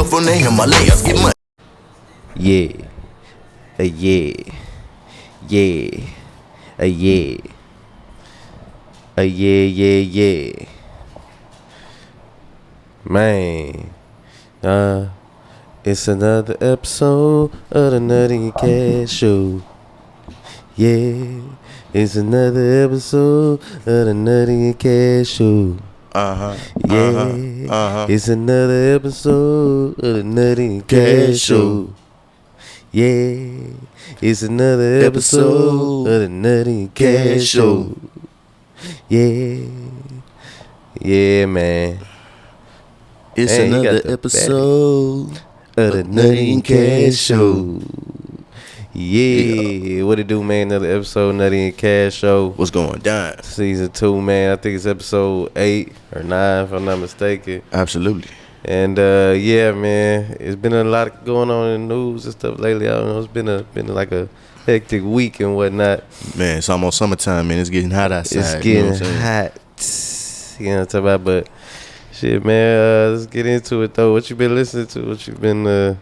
from the Himalayas. Get money. Yeah. Yeah. Yeah. Yeah. Yeah. Man. It's another episode of the Nutty and Cash Show. Yeah. It's another episode of the Nutty and Cash Show. Yeah. It's another episode of the Nutty and Cash Show. Yeah. It's another episode of the Nutty and Cash Show. Yeah. Yeah, man. It's Hey, another episode of the Nutty and Cash Show. Yeah. What it do, man? Another episode of Nutty and Cash Show. What's going down? Season 2, man. I think it's episode 8 or 9, if I'm not mistaken. Absolutely. And yeah, man, it's been a lot going on in the news and stuff lately. I don't know, it's been like a hectic week and whatnot. Man, it's almost summertime, man. It's getting hot outside. It's getting hot. You know what I'm talking about? But shit, man, let's get into it though. What you been listening to? What you been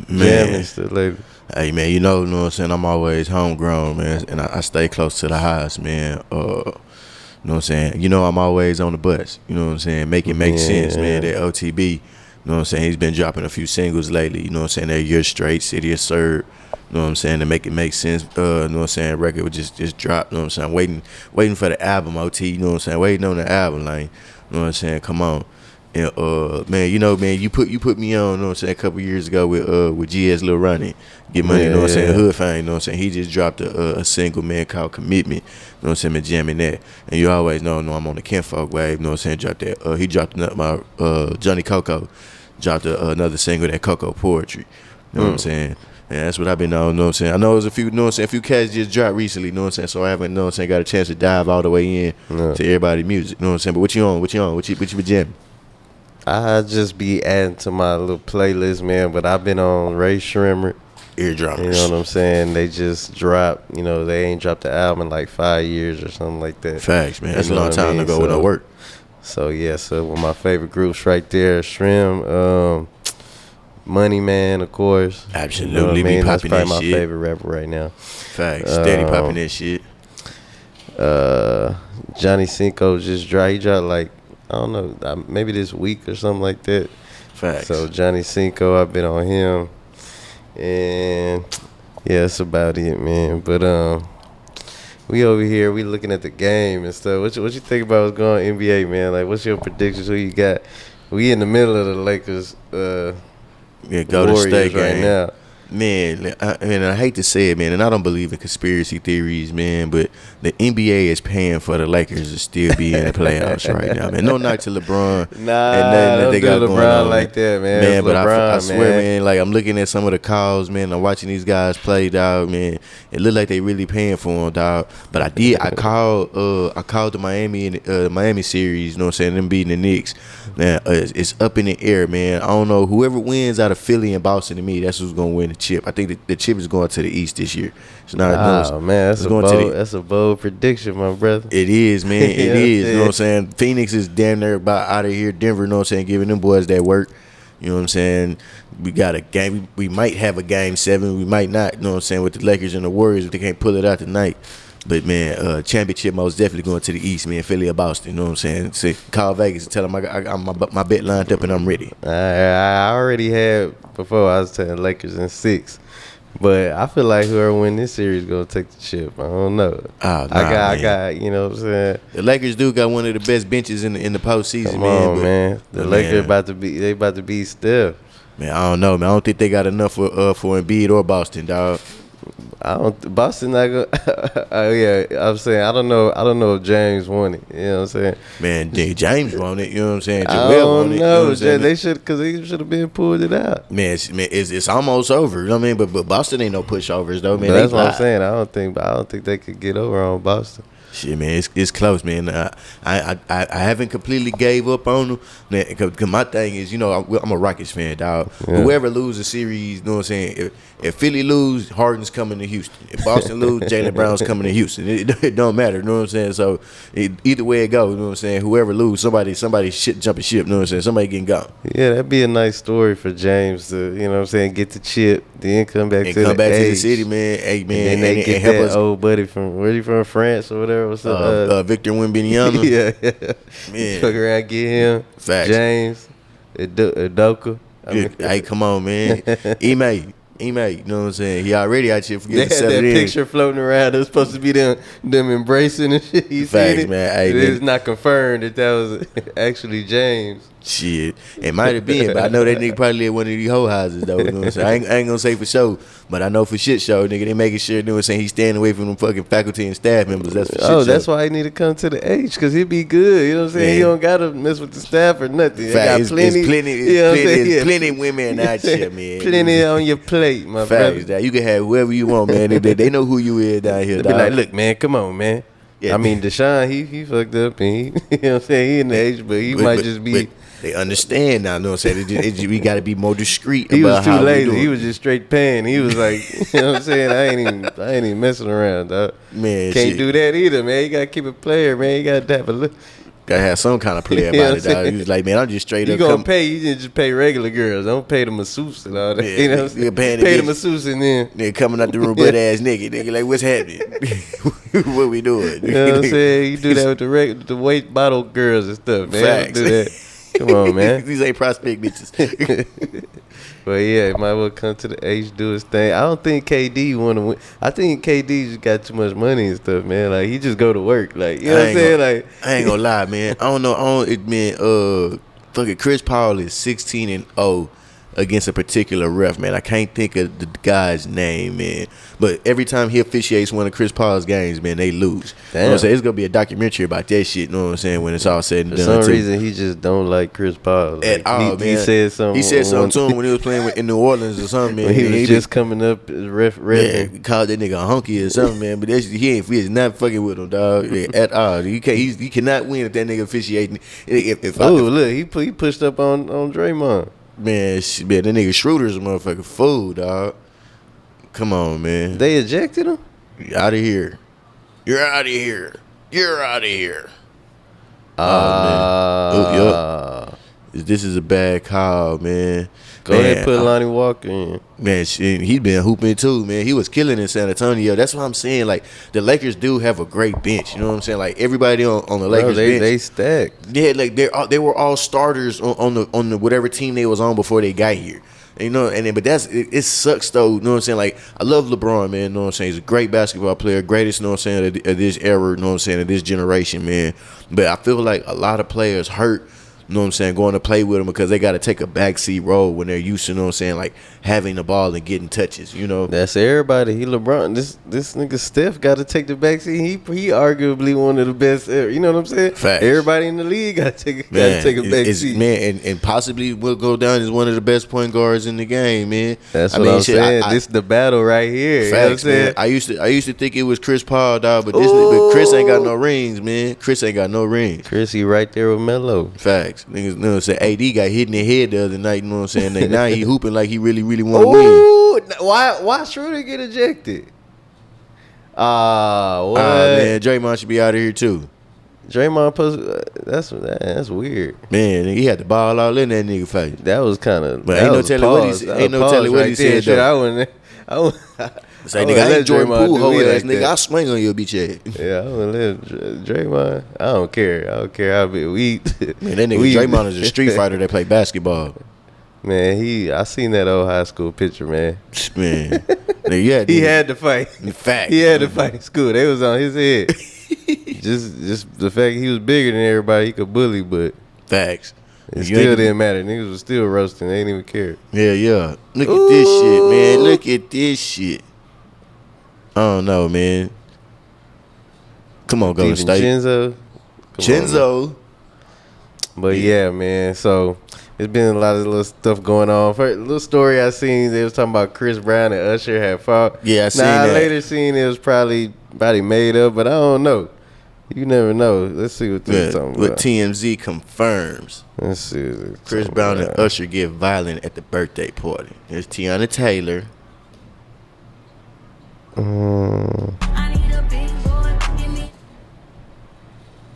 jamming stuff lately? Hey, man, you know what I'm saying? I'm always homegrown, man, and I stay close to the house, man. You know what I'm saying? You know I'm always on the bus. You know what I'm saying? Make it make sense, man. That OTB, you know what I'm saying? He's been dropping a few singles lately. You know what I'm saying? That Year Straight, City of Serve. You know what I'm saying? To make it make sense. You know what I'm saying? Record would just drop. You know what I'm saying? Waiting for the album, OT. You know what I'm saying? Waiting on the album, like, you know what I'm saying? Come on. And man, you know, man, you put me on, you know what I'm saying, a couple years ago with GS Lil Ronnie, Get Money, you know what I'm saying, Hood Fame, you know what I'm saying. He just dropped a single, man, called Commitment, you know what I'm saying, been jamming that. And you always know I'm on the Kinfolk wave, you know what I'm saying, dropped that. He dropped my Johnny Coco, dropped another single, that Coco Poetry, you know what I'm saying. And that's what I've been on, you know what I'm saying. I know there's a few, you know what I'm saying, a few cats just dropped recently, you know what I'm saying, so I haven't, you know what I'm saying, got a chance to dive all the way in to everybody's music, you know what I'm saying. But what you on? What you been jamming? I just be adding to my little playlist, man. But I've been on Ray Shrimmer. Eardrops. You know what I'm saying? They just dropped, you know, they ain't dropped the album in like 5 years or something like that. Facts, man. That's a long time ago with no work. So, yeah, so one of my favorite groups right there, Shrim, Money Man, of course. Absolutely, you know what I mean? Be That's popping probably that my shit. favorite rapper right now. Facts, steady popping that shit. Johnny Cinco just dropped. He dropped like, I don't know, maybe this week or something like that. Facts. So Johnny Cinco, I've been on him, and yeah, that's about it, man. But we over here, we looking at the game and stuff. What you think about what's going on NBA, man? Like, what's your predictions? Who you got? We in the middle of the Lakers, Golden State right game now. Man, I hate to say it, man, and I don't believe in conspiracy theories, man, but the NBA is paying for the Lakers to still be in the playoffs right now, man. No knock to LeBron. Nah, don't do LeBron like that, man. Man, but LeBron, I swear, man, like, I'm looking at some of the calls, man. I'm watching these guys play, dog, man. It look like they really paying for them, dog. But I called the Miami series, you know what I'm saying, them beating the Knicks. Now, it's up in the air, man. I don't know. Whoever wins out of Philly and Boston, to me, that's who's going to win the chip. I think the chip is going to the East this year. It's not. Oh, man, that's a bold prediction, my brother. It is, man. It is. You know what I'm saying? Phoenix is damn near about out of here. Denver, you know what I'm saying, giving them boys that work. You know what I'm saying? We got a game. We might have a game 7. We might not. You know what I'm saying? With the Lakers and the Warriors, if they can't pull it out tonight. But, man, championship most definitely going to the East, man. Philly or Boston, you know what I'm saying? Say, call Vegas and tell them I got my bet lined up and I'm ready. I already had, before I was telling Lakers in 6. But I feel like whoever win this series is going to take the chip. I don't know. Oh, nah, I got, you know what I'm saying? The Lakers do got one of the best benches in the postseason, Come man. on, man. The Lakers about to be Steph. Man, I don't know, man. I don't think they got enough for Embiid or Boston, dog. Boston not gonna. Yeah, I'm saying I don't know if James won it. You know what I'm saying? Man, James won it. You know what I'm saying? I Joel won it. don't You know what know. I'm saying? They should, because he should have been pulled it out. Man, it's almost over. You know what I mean? But Boston ain't no pushovers though, man. But that's what I'm saying. I don't think they could get over on Boston. Shit, man, it's close, man. I haven't completely gave up on them. Cause my thing is, you know, I'm a Rockets fan, dog. Yeah. Whoever loses a series, you know what I'm saying? If Philly lose, Harden's coming to Houston. If Boston lose, Jaylen Brown's coming to Houston. It don't matter, you know what I'm saying? So either way it goes, you know what I'm saying? Whoever lose, somebody shit jumping ship, you know what I'm saying? Somebody getting gone. Yeah, that'd be a nice story for James to, you know what I'm saying, get the chip, then come back to the city, man. Hey, man, and they get help that us. Old buddy from where you from, France or whatever. What's up? Victor Wembanyama. yeah. Man. Fuck around, get him. Facts. James, Udoka. Hey, come on, man. Ime, you know what I'm saying? He already out here They forgetting to had set that it in. picture floating around. It was supposed to be them embracing and shit. You Facts, seen it? man. Hey, It's man. not confirmed that was actually James. Shit, it might have been, but I know that nigga probably at one of these hoe houses though. You know what I'm saying? I ain't gonna say for sure, but I know for shit show, nigga, they making sure, you know what I'm saying, he's staying away from them fucking faculty and staff members. That's for shit show. That's why he need to come to the H, because he'd be good. You know what I'm saying? Man. He don't gotta mess with the staff or nothing. They got It's plenty, you know what I'm saying? Yeah. plenty women out here, man. Plenty on your plate, my Facts, brother. that you can have whoever you want, man. They know who you is down here, They be dog. like, look, man, come on, man. Yeah. I mean, Deshaun, he fucked up, and he, you know what I'm saying? He in the H, but he might just be. But they understand now, you know what I'm saying? We got to be more discreet. He was about too how we lazy. do it. He was just straight paying. He was like, you know what I'm saying? I ain't even messing around, dog. Man, Can't shit. do that either, man. You gotta keep it player, man. You gotta have a look. Gotta have some kind of play You know about what it, I'm dog. saying? He was like, man, I'm just straight You up gonna coming. pay? You just pay regular girls. Don't pay the masseuse and all that. Yeah, You know what I'm saying? you're paying the Pay the bitch. masseuse and then. Nigga coming out the room butt ass nigga. Nigga like, what's happening? What we doing? You know what I'm saying? You do that with the weight bottle girls and stuff, man. Facts. Don't do that. Come on, man. These ain't prospect bitches. But yeah, it might well come to the H, do his thing. I don't think KD want to win. I think KD just got too much money and stuff, man. Like, he just go to work. Like, you know what I'm saying? Like, I ain't gonna lie, man. I don't know. Fucking Chris Paul is 16-0 against a particular ref, man. I can't think of the guy's name, man. But every time he officiates one of Chris Paul's games, man, they lose. You know what I'm saying? It's gonna be a documentary about that shit, you know what I'm saying, when it's all said and for done. some too. reason, he just don't like Chris Paul. Like, At all, man. He said something. He said something to him when he was playing in New Orleans or something, man. When he was just coming up as ref. Yeah, called that nigga a hunky or something, man. But he is not fucking with him, dog, at all. He cannot win if that nigga officiating. Look, he pushed up on Draymond. Man, that nigga Schroeder's a motherfucking fool, dog. Come on, man. They ejected him? Out of here. You're out of here. You're out of here. Yup. This is a bad call, man. Go ahead and put Lonnie Walker in. Man, shit, he been hooping too, man. He was killing in San Antonio. That's what I'm saying. Like, the Lakers do have a great bench. You know what I'm saying? Like, everybody on the Lakers bench. They stacked. Yeah, like they were all starters on the whatever team they was on before they got here. You know, but it sucks though. You know what I'm saying? Like, I love LeBron, man. You know what I'm saying? He's a great basketball player, greatest. You know what I'm saying? Of this era. You know what I'm saying? Of this generation, man. But I feel like a lot of players hurt. You know what I'm saying, going to play with him because they got to take a backseat role when they're used to, you know what I'm saying, like having the ball and getting touches, you know. That's everybody. He LeBron. This nigga Steph got to take the backseat. He arguably one of the best ever. You know what I'm saying? Facts. Everybody in the league got to take a backseat. Man, and possibly will go down as one of the best point guards in the game, man. That's what I'm saying. This is the battle right here. Facts, you know what I'm man. I used to think it was Chris Paul, dog, but Chris ain't got no rings, man. Chris ain't got no rings. Chris, he right there with Melo. Facts. Niggas, you know what I'm saying? AD got hit in the head the other night, you know what I'm saying? Like, now he hooping like he really want to win. Why Schroeder get ejected? What? Man, Draymond should be out of here too. Draymond that's weird. Man, he had the ball all in that nigga face. That was kind of. But ain't no telling what he said. Ain't no telling what he said though. I wouldn't. Say, nigga, I ain't Jordan Poole, whole ass nigga. That. I'll swing on your bitch ass. Yeah, I wouldn't let Draymond. I don't care. I don't care how big we. Man, that nigga Draymond is a street fighter that play basketball. Man, I seen that old high school picture, man. Man, yeah, he had to fight. Fact, he had to fight in school. They was on his head. just the fact he was bigger than everybody, he could bully, but facts. It still didn't matter. Niggas was still roasting. They didn't even care. Yeah. Look at this shit, man. Look at this shit. I don't know, man. Come on, Golden State. Chenzo. But yeah, man. So there's been a lot of little stuff going on. First little story I seen, they was talking about Chris Brown and Usher had fought. Yeah, I seen that. I later seen it was probably made up, but I don't know. You never know. Let's see what they're talking What about. TMZ confirms. Let's see what they're Chris talking Brown about. and Usher get violent at the birthday party. There's Tiana Taylor.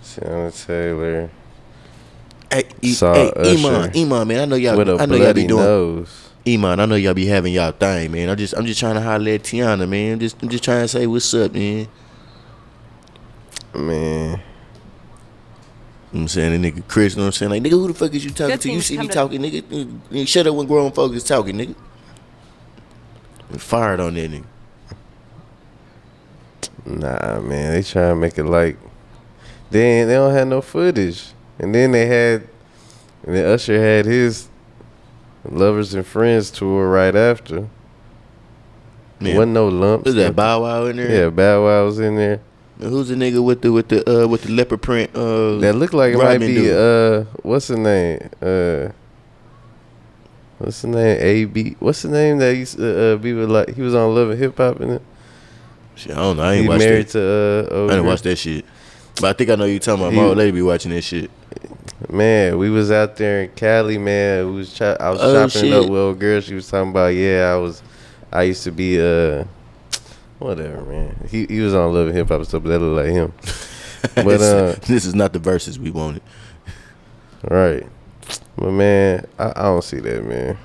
Tiana Taylor. Hey, Saw Iman, man, I know y'all. with a I know y'all be bloody doing. nose. Iman, I know y'all be having y'all thing, man. I'm just trying to holler at Tiana, man. I'm just trying to say what's up, man. Man. You know what I'm saying? The nigga Chris, you know what I'm saying? Like, nigga, who the fuck is you talking to? You see me talking, nigga? Shut up when grown folks is talking, nigga. And fired on that nigga. Nah, man. They trying to make it like they don't have no footage. And then then Usher had his Lovers and Friends tour right after. Man, Wasn't no lumps. was that Bow Wow in there? Yeah, Bow Wow was in there. Who's the nigga with the leopard print? That looked like it might be what's the name? What's the name? AB. What's the name that used to be with, like, he was on Love and Hip Hop in it? Shit, I don't know. I ain't He watched married that. to I didn't watch that shit. But I think I know you talking about. My old lady be watching that shit. Man, we was out there in Cali, man. I was chopping it up with old girl. She was talking about, I used to be whatever, man. He was on Love and Hip Hop and stuff, but that looked like him. But this is not the verses we wanted. Right. But man, I don't see that, man.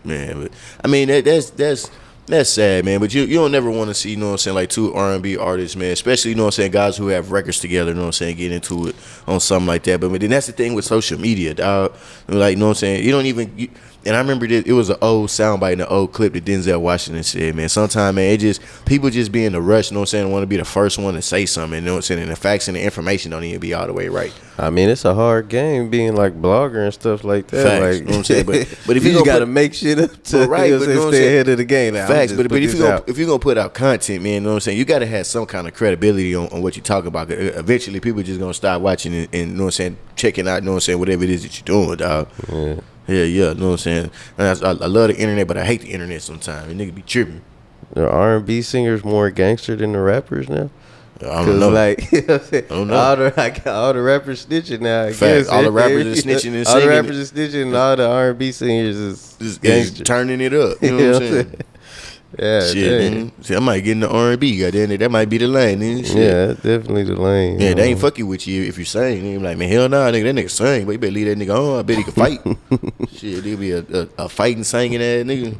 Man, but I mean that's sad, man. But you don't never want to see, you know what I'm saying, like two R&B artists, man. Especially, you know what I'm saying, guys who have records together, you know what I'm saying, get into it on something like that. But then that's the thing with social media, dog. Like, you know what I'm saying? You don't even and I remember it was an old soundbite in an old clip that Denzel Washington said, man. Sometimes, man, people just be in a rush, you know what I'm saying, want to be the first one to say something, you know what I'm saying, and the facts and the information don't even be all the way right. I mean, it's a hard game being like blogger and stuff like that. Facts, like, you know what I'm saying? But if you just gotta make shit up to stay ahead of the game. Like, facts, but if you're gonna put out content, man, you know what I'm saying, you gotta have some kind of credibility on what you talk about. Eventually, people just gonna start watching and you know what I'm saying, checking out, you know what I'm saying, whatever it is that you're doing, dog. Yeah, you know what I'm saying. And I love the internet, but I hate the internet sometimes. And niggas be tripping. The R&B singers more gangster than the rappers now. I don't know. Like, you know what I'm saying? I don't know. All the rappers snitching now. I Facts. guess. All the rappers are snitching and all singing. the rappers are snitching, and all the R&B singers is gangster. Turning it up. You know what I'm saying? Yeah, shit, man. See, I might get in the R&B. Goddamn it, that might be the lane. Then. Shit. Yeah, that's definitely the lane. Yeah, they ain't fucking with you if you sing. They be like, man, hell nah, nigga, that nigga sing, but you better leave that nigga on. I bet he can fight. Shit, there be a fighting, singing ass nigga. You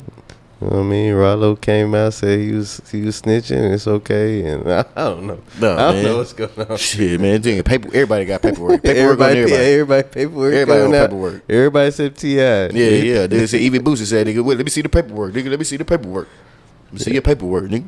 know what I mean, Rollo came out, said he was snitching. It's okay, and I don't know. I don't know what's going on. Shit, man, everybody got paperwork. Paperwork on everybody. Everybody paperwork. Everybody on paperwork. Everybody except T.I. Yeah. They said even Boosie said, nigga, let me see the paperwork, nigga. Let me see the paperwork. Let me see your paperwork, nigga.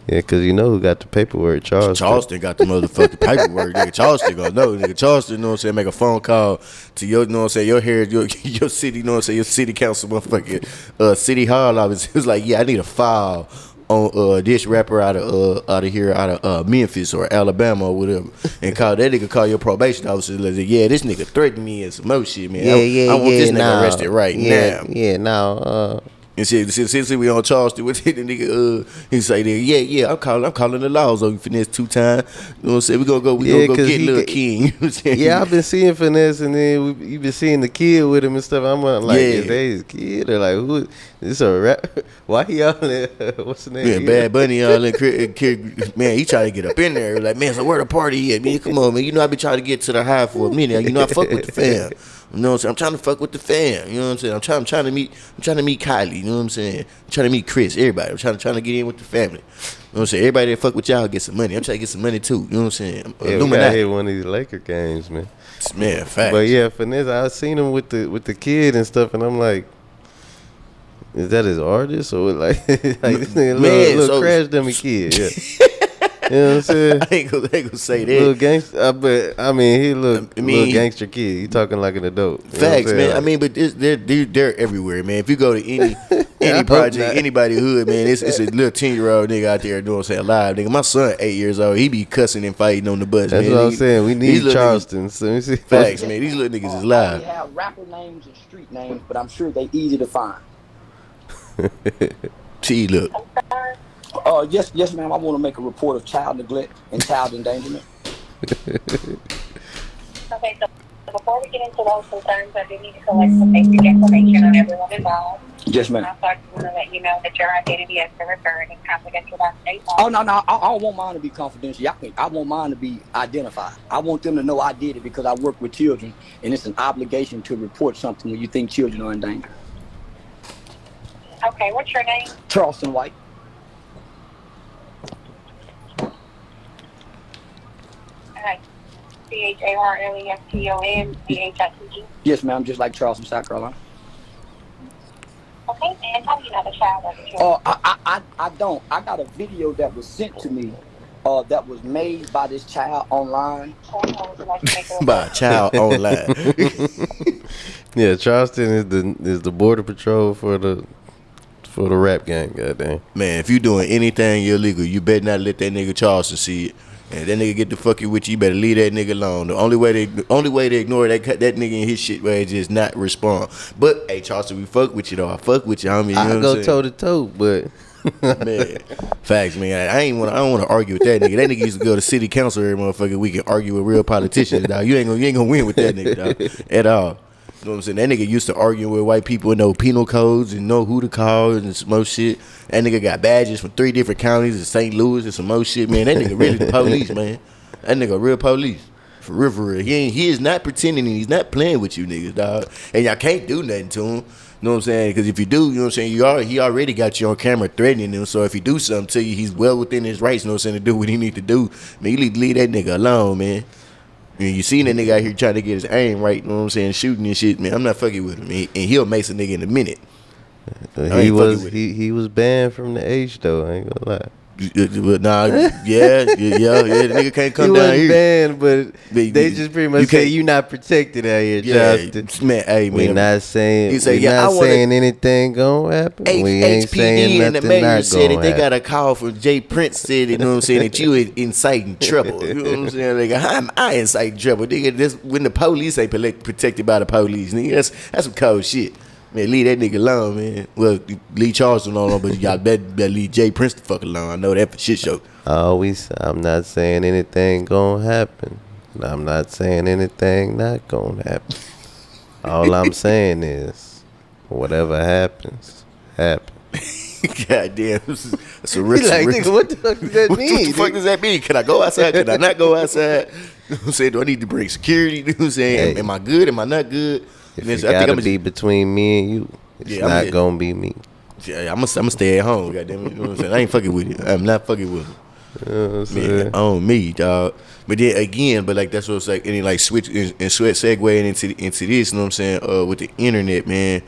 Yeah, because you know who got the paperwork? Charleston got the motherfucking paperwork. Nigga, Charleston gonna know. Nigga, Charleston, you know what I'm saying, make a phone call to your, you know what I'm saying, your city, you know what I'm saying, your city council motherfucking city hall office. It was like, yeah, I need a file on this rapper out of Memphis or Alabama or whatever, and call that nigga, call your probation officer and say, yeah, this nigga threatened me and some more shit, man. I want this nigga arrested right now. Yeah, now. And since we on Charleston with the nigga, he say, yeah, I'm calling the laws on you, Finesse 2 times. You know what I'm saying? We gonna go get Lil King. You know what I'm saying? Yeah, I've been seeing Finesse, and then you been seeing the kid with him and stuff. I'm like, is that his kid? Or like, who? This a rap? Why he all in? What's the name? Yeah, Bad Bunny all in. Man, he trying to get up in there. Like, man, so where the party at? Man, come on, man. You know I been trying to get to the high for a minute. You know I fuck with the fam. You know what I'm saying? I'm trying to fuck with the fam. You know what I'm saying? I'm trying to meet Kylie. You know what I'm saying? I'm trying to meet Chris. Everybody. I'm trying to get in with the family. You know what I'm saying? Everybody that fuck with y'all get some money. I'm trying to get some money too. You know what I'm saying? Yeah, we gotta hit one of these Laker games, man. Man, facts. But yeah, Finesse, I seen him with the kid and stuff, and I'm like, is that his artist or like this nigga little crash dummy kid? Yeah. You know what I'm saying? I ain't gonna say that. Little gangster, but I mean, he little gangster kid. He talking like an adult. Facts, man. I mean, but they're everywhere, man. If you go to any project, anybody hood, man, it's a little 10-year-old nigga out there doing what I'm saying live. Nigga, my son 8 years old. He be cussing and fighting on the bus. That's man. What I'm saying. We need Charleston. So let me see. Facts, man. These little niggas is live. They have rapper names and street names, but I'm sure they easy to find. See, look. Yes, ma'am. I want to make a report of child neglect and child endangerment. Okay, so before we get into those concerns, I do need to collect some basic information on everyone involved. Yes, ma'am. Also, I just want to let you know that your identity has been returned and confidential by state law. Oh no, I don't want mine to be confidential. I want mine to be identified. I want them to know I did it because I work with children, and it's an obligation to report something when you think children are in danger. Okay, what's your name? Charleston White. Okay. CHARLESTON Yes, ma'am. Just like Charleston, South Carolina. Okay, and how do you know the child as a child? Oh, I don't. I got a video that was sent to me, that was made by this child online. By a child online. Yeah, Charleston is the border patrol for the rap gang. Goddamn. Man, if you doing anything illegal, you better not let that nigga Charleston see it. And that nigga get to fucking with you, you better leave that nigga alone. The only way they ignore that nigga and his shit way is just not respond. But hey, Charleston, we fuck with you though. I fuck with you, homie. You know I what go I'm toe to toe, but man, facts, man. I don't want to argue with that nigga. That nigga used to go to city council every motherfucking week and argue with real politicians, dog. You ain't gonna win with that nigga, dog, at all. You know what I'm saying? That nigga used to argue with white people and know penal codes and know who to call and some more shit. That nigga got badges from 3 different counties in St. Louis and some more shit, man. That nigga really the police, man. That nigga real police. For real, for real. He is not pretending and he's not playing with you niggas, dog. And y'all can't do nothing to him. You know what I'm saying? Because if you do, you know what I'm saying, he already got you on camera threatening him. So if he do something to you, he's well within his rights, you know what I'm saying, to do what he need to do. Man, you need to leave that nigga alone, man. You seen that nigga out here trying to get his aim right, you know what I'm saying, shooting and shit, man. I'm not fucking with him. And he'll mace a nigga in a minute. he was banned from the H though. I ain't gonna lie. But nah, yeah, the nigga can't come down here. He wasn't banned, but they just pretty much say you not protected out here, Charleston. Man, hey, man. We not saying saying anything gonna happen. We ain't saying and the nothing mayor not said gonna that they happen. got a call from Jay Prince said, you know what I'm saying, that you inciting trouble. You know what I'm saying? Like, I inciting trouble. Nigga, this when the police ain't protected by the police, nigga, that's some cold shit. Man, leave that nigga alone, man. Well, leave Charleston alone, but y'all better leave Jay Prince the fuck alone. I know that for shit show. I'm not saying anything gonna happen. I'm not saying anything not gonna happen. All I'm saying is, whatever happens, happens. Goddamn, that's a rich. Nigga, what the fuck does that mean? What the fuck does that mean? Can I go outside? Can I not go outside? You know what I'm saying? Do I need to bring security? You know what I'm saying? Hey. Am I good? Am I not good? If it gotta be between me and you, it's not gonna be me. Yeah, I'm gonna stay at home. Goddamn it, you know what I'm saying? I ain't fucking with you. I'm not fucking with you. Man, on me, dog. But then again, like that's what it's like. And then like switch and segueing into this. You know what I'm saying? With the internet, man.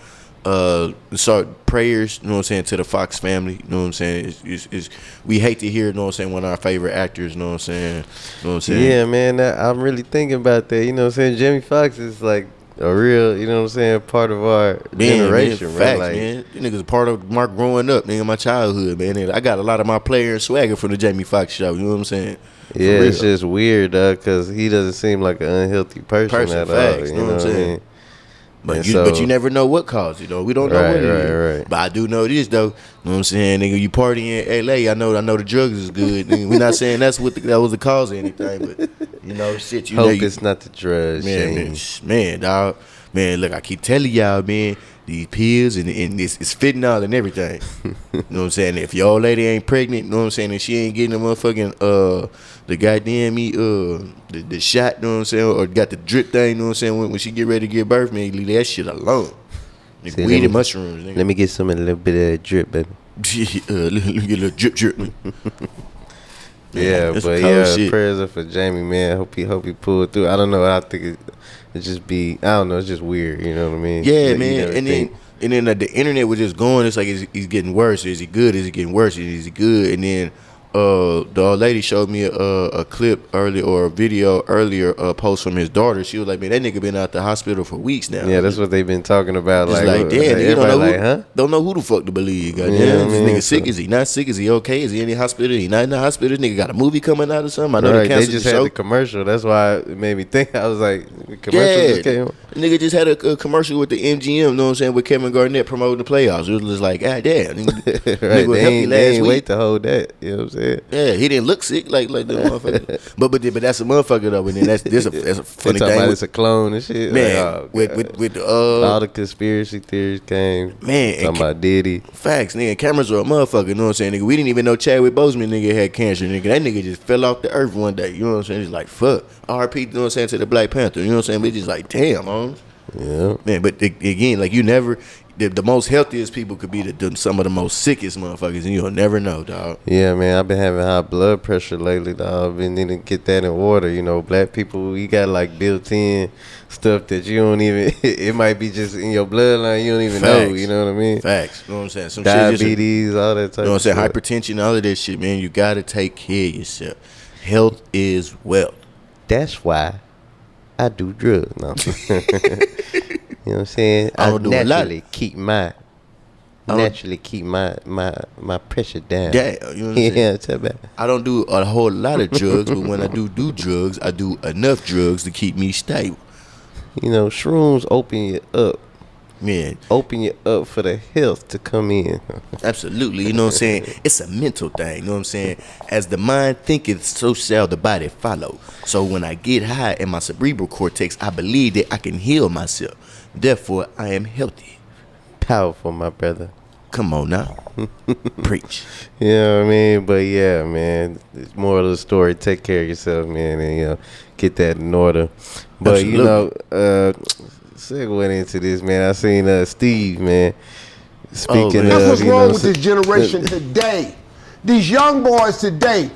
Start prayers. You know what I'm saying, to the Fox family. You know what I'm saying? It's we hate to hear. You know what I'm saying? One of our favorite actors. You know what I'm saying? You know what I'm saying? Yeah, man. I'm really thinking about that. You know what I'm saying? Jamie Foxx is like a real, you know what I'm saying, part of our generation, man, right? Facts, like, man. You niggas a part of my growing up, nigga, my childhood, man. And I got a lot of my player and swagger from the Jamie Foxx show. You know what I'm saying? Yeah, it's just weird, because he doesn't seem like an unhealthy person at facts, all. you know what I'm saying? I mean? But you never know what caused it, though. We don't know what it is. Right. But I do know this, though. You know what I'm saying, nigga? You party in LA, I know the drugs is good. Nigga. We're not saying that was the cause of anything, but you know, shit. You hope know, it's not the drugs, man, dog. Man, look, I keep telling y'all, man, these pills and it's fentanyl and everything. You know what I'm saying? If your old lady ain't pregnant, you know what I'm saying, and she ain't getting the motherfucking the goddamn the shot, you know what I'm saying, or got the drip thing, you know what I'm saying, when she get ready to give birth, man, leave that shit alone. Nigga, weed and mushrooms, nigga. Let me get some of a little bit of drip, baby. Let me get a little drip. Man, yeah, but shit. Prayers up for Jamie, man. Hope he pulled through. I don't know. I think it just be, I don't know. It's just weird. You know what I mean? Yeah, man. And then the internet was just going. It's like he's getting worse. Is he good? Is he getting worse? Is he good? And then the old lady showed me a clip earlier, or a video earlier, post from his daughter. She was like, man, that nigga been out the hospital for weeks now. Yeah, that's what they've been talking about. It's like damn, nigga, don't know who the fuck to believe. Goddamn, this nigga sick? Is he not sick? Is he okay? Is he in the hospital? Is he not in the hospital? This nigga got a movie coming out or something? I know they just had the commercial. That's why it made me think. I was like, the commercial just came. Nigga just had a commercial with the MGM, you know what I'm saying, with Kevin Garnett promoting the playoffs. It was just like, God damn. Nigga, Right, nigga was healthy last they ain't week. wait to hold that. You know what I'm saying? Yeah, he didn't look sick like the motherfucker. but that's a motherfucker though. And then that's a They funny talking thing. about it's a clone and shit. Man, Like, with all the conspiracy theories came. Man, Talking about Diddy. facts, nigga. Cameras are a motherfucker. You know what I'm saying, nigga. We didn't even know Chadwick Boseman nigga had cancer, nigga. That nigga just fell off the earth one day. You know what I'm saying? He's like, fuck. RP, you know what I'm saying, to the Black Panther. You know what I'm saying? We just like, damn, man. Yeah. Man, but again, like you never, the most healthiest people could be some of the most sickest motherfuckers, and you'll never know, dog. Yeah, man, I've been having high blood pressure lately, dog. I've been needing to get that in order. You know, black people, we got like built-in stuff that you don't even, it might be just in your bloodline, you don't even know. You know what I mean? Facts. You know what I'm saying? Some Diabetes, all that type of You know what I'm saying? stuff. Hypertension, all of that shit, man. You got to take care of yourself. Health is wealth. That's why I do drugs. No. You know what I'm saying? I don't do a lot. naturally keep my pressure down. Yeah, you know what I'm saying? Yeah, tell me. I don't do a whole lot of drugs, but when I do drugs, I do enough drugs to keep me stable. You know, shrooms open you up. Man, Open you up for the health to come in. absolutely. You know what I'm saying? It's a mental thing. You know what I'm saying? As the mind thinketh, so shall the body follow. So when I get high in my cerebral cortex, I believe that I can heal myself. Therefore, I am healthy. Powerful, my brother. Come on now. Preach. You know what I mean? But yeah, man, it's moral of the story, take care of yourself, man, and you know, get that in order. But Absolutely. you know, segue into this, man. I seen Steve, man. Speaking man. of, That's what's you wrong know, with this generation today. These young boys today,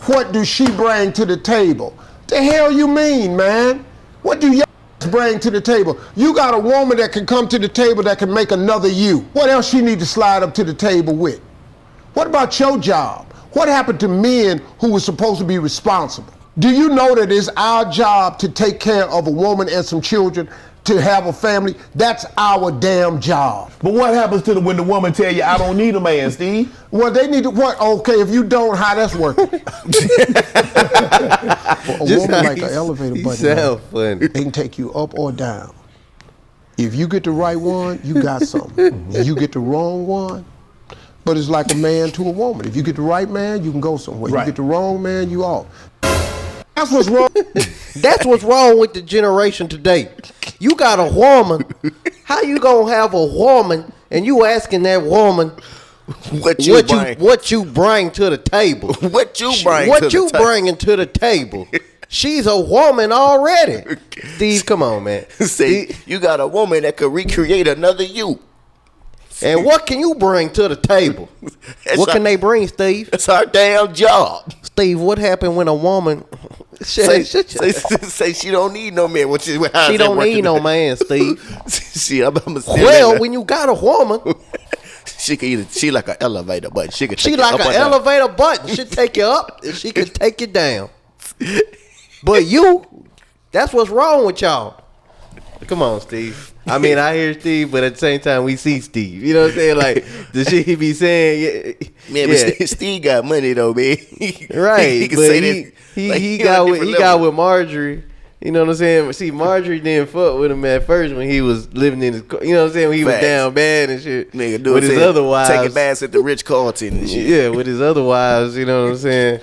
what do she bring to the table? The hell you mean, man? What do y'all bring to the table? You got a woman that can come to the table that can make another you. What else she need to slide up to the table with? What about your job? What happened to men who were supposed to be responsible? Do you know that it's our job to take care of a woman and some children, to have a family? That's our damn job. But what happens to when the woman tell you, I don't need a man, Steve? Well, they need to, what? Okay, if you don't, how that's working? A just woman how like he- an elevator he button, man. sound funny. They can take you up or down. If you get the right one, you got something. If you get the wrong one, but it's like a man to a woman. If you get the right man, you can go somewhere. Right. You get the wrong man, you off. That's what's wrong. That's what's wrong with the generation today. You got a woman. How you gonna have a woman and you asking that woman What you bring? what you bring to the table? What you bring? What to the you table? bringing to the table? She's a woman already. Steve, come on, man. See, you got a woman that could recreate another you. And what can you bring to the table? What can they bring, Steve? That's our damn job. Steve, what happened when a woman Say she don't need no man. What she don't need no man, Steve? See, I'm Well, when you got a woman, she like an elevator, but she could she take you like up an or down. elevator button. She take you up and she can take you down. But that's what's wrong with y'all. Come on, Steve. I mean, I hear Steve, but at the same time, we see Steve. You know what I'm saying? Like, the shit he be saying, Man, but Steve got money though, man. right. He can but say he, that. he, Like, he on a got different with Marjorie. You know what I'm saying? See, Marjorie didn't fuck with him at first when he was living in his, you know what I'm saying? When he was Facts. down bad and shit. Nigga, do with it his saying, other wives. taking baths at the Rich Carlton and shit. Yeah, with his other wives, you know what I'm saying?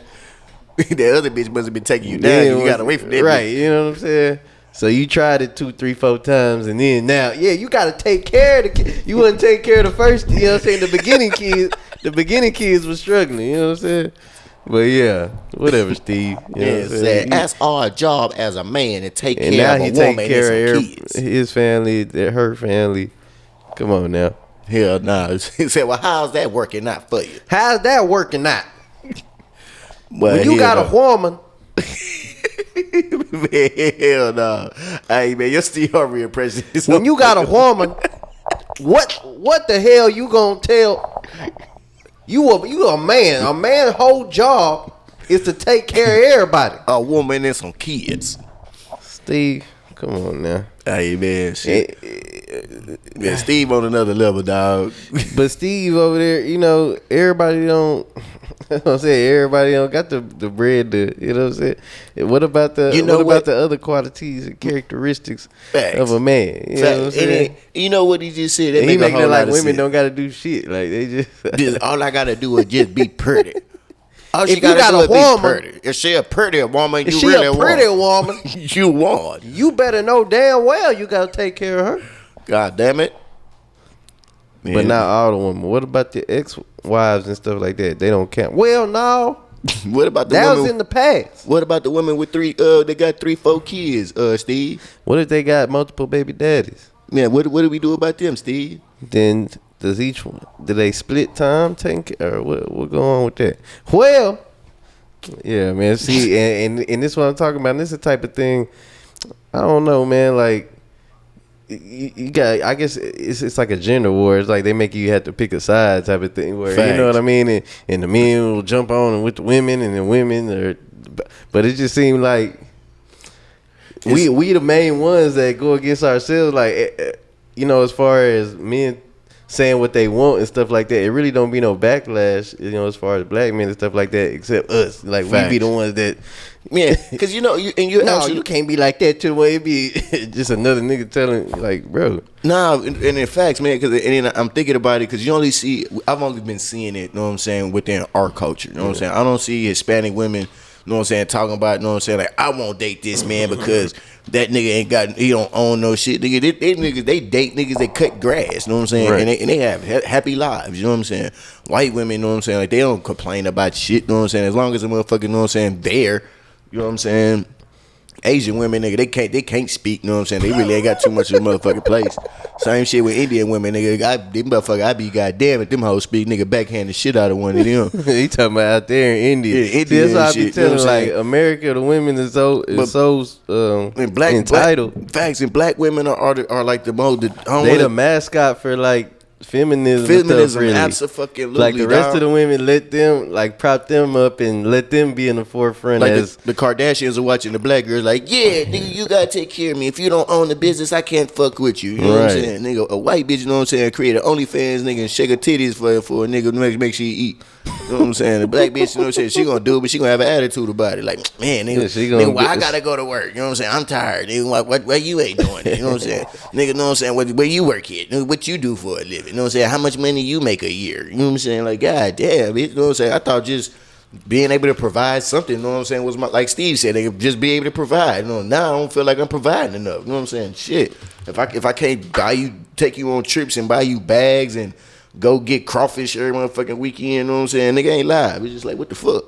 That other bitch must have been taking you down. You got away from that. Right, bitch. you know what I'm saying? So you tried it 2, 3, 4 times, and then now, yeah, you got to take care of the kids. You wouldn't take care of the first, you know what I'm saying? The beginning kids was struggling, you know what I'm saying? But yeah, whatever, Steve. You know what I'm saying? That's our job as a man to take And care now of he a take woman care and of some kids. his family, her family. Come on now. Hell nah. He said, well, how's that working out for you? How's that working out? Well, When you got a woman, man, hell no. Hey, man, your Steve Harvey impression is when you got a woman, what the hell you gonna tell? You a man. A man's whole job is to take care of everybody. a woman and some kids. Steve, come on now. Hey, man, shit. Man, Steve on another level, dog. But Steve over there, you know, everybody don't. That's what I'm saying. Everybody don't got the bread to, you know what I'm saying? What about the about the other qualities and characteristics of a man? You know what I'm saying? You know what he just said? That And he make a making it whole like lot of women sense. don't got to do shit. Like they just All I gotta do is just be pretty. All If she you gotta got do a is be woman- pretty. If she a pretty woman, if you she really a pretty want. woman, You want. you better know damn well you got to take care of her. God damn it. But Man. not all the women. What about the ex-wives and stuff like that? They don't count. Well, no. What about the That women? was in the past. What about the women with they got 3-4 kids, Steve? What if they got multiple baby daddies? Man, what do we do about them, Steve? Then does each one, do they split time taking care, or what go on with that? Well, yeah, man. See, and this is what I'm talking about. And this is the type of thing, I don't know, man. Like, you got, I guess it's like a gender war. It's like they make you have to pick a side type of thing. Where Facts. you know what I mean, and the men will jump on and with the women, and the women are. But it just seemed like we the main ones that go against ourselves. Like, you know, as far as men saying what they want and stuff like that, it really don't be no backlash, you know, as far as black men and stuff like that, except us. Like, Facts. we be the ones that. Yeah, because you know, you can't be like that to the way it be just another nigga telling, like, bro. Nah, and in facts, man, because I'm thinking about it because I've only been seeing it, you know what I'm saying, within our culture, you know what I'm saying? I don't see Hispanic women, you know what I'm saying, talking about, you know what I'm saying, like, I won't date this man because that nigga he don't own no shit. Nigga, they niggas, they date niggas that cut grass, you know what I'm saying? Right. And they have happy lives, you know what I'm saying? White women, you know what I'm saying, like, they don't complain about shit, you know what I'm saying? As long as the motherfucker, you know what I'm saying, there. You know what I'm saying? Asian women, nigga, they can't speak, you know what I'm saying? They really ain't got too much of a motherfucking place. Same shit with Indian women, nigga. I be goddamn if them hoes speak, nigga, backhand the shit out of one of them. He talking about out there in India. Yeah, India That's why I and be shit, you know telling, what I'm like, saying? America, the women is so And entitled. Facts, and black women are like the most. They the mascot for, like, feminism and stuff, really. Abso-fucking-lutely, like, the rest dog. of the women, let them, like, prop them up and let them be in the forefront Like as the Kardashians are watching the black girls like, yeah, nigga, you gotta take care of me. If you don't own the business, I can't fuck with you. You know what I'm Right. saying? Nigga, a white bitch, you know what I'm saying, create an OnlyFans, nigga, and shake her titties for a nigga to make sure you eat. You know what I'm saying? The black bitch, you know what I'm saying, she gonna do it, but she gonna have an attitude about it. Like, man, nigga, Yeah, she gonna why get I this- gotta go to work? You know what I'm saying? I'm tired. Nigga, why you ain't doing it? You know what I'm saying? Nigga, know what I'm saying? Where you work at? Nigga, what you do for a living? You know what I'm saying? How much money you make a year? You know what I'm saying? Like, god damn, bitch, you know what I'm saying? I thought just being able to provide something, you know what I'm saying, was my, like Steve said, they could just be able to provide. You know, now I don't feel like I'm providing enough. You know what I'm saying? Shit. If I can't take you on trips and buy you bags and go get crawfish every motherfucking weekend, you know what I'm saying? Nigga ain't live. It's just like, what the fuck?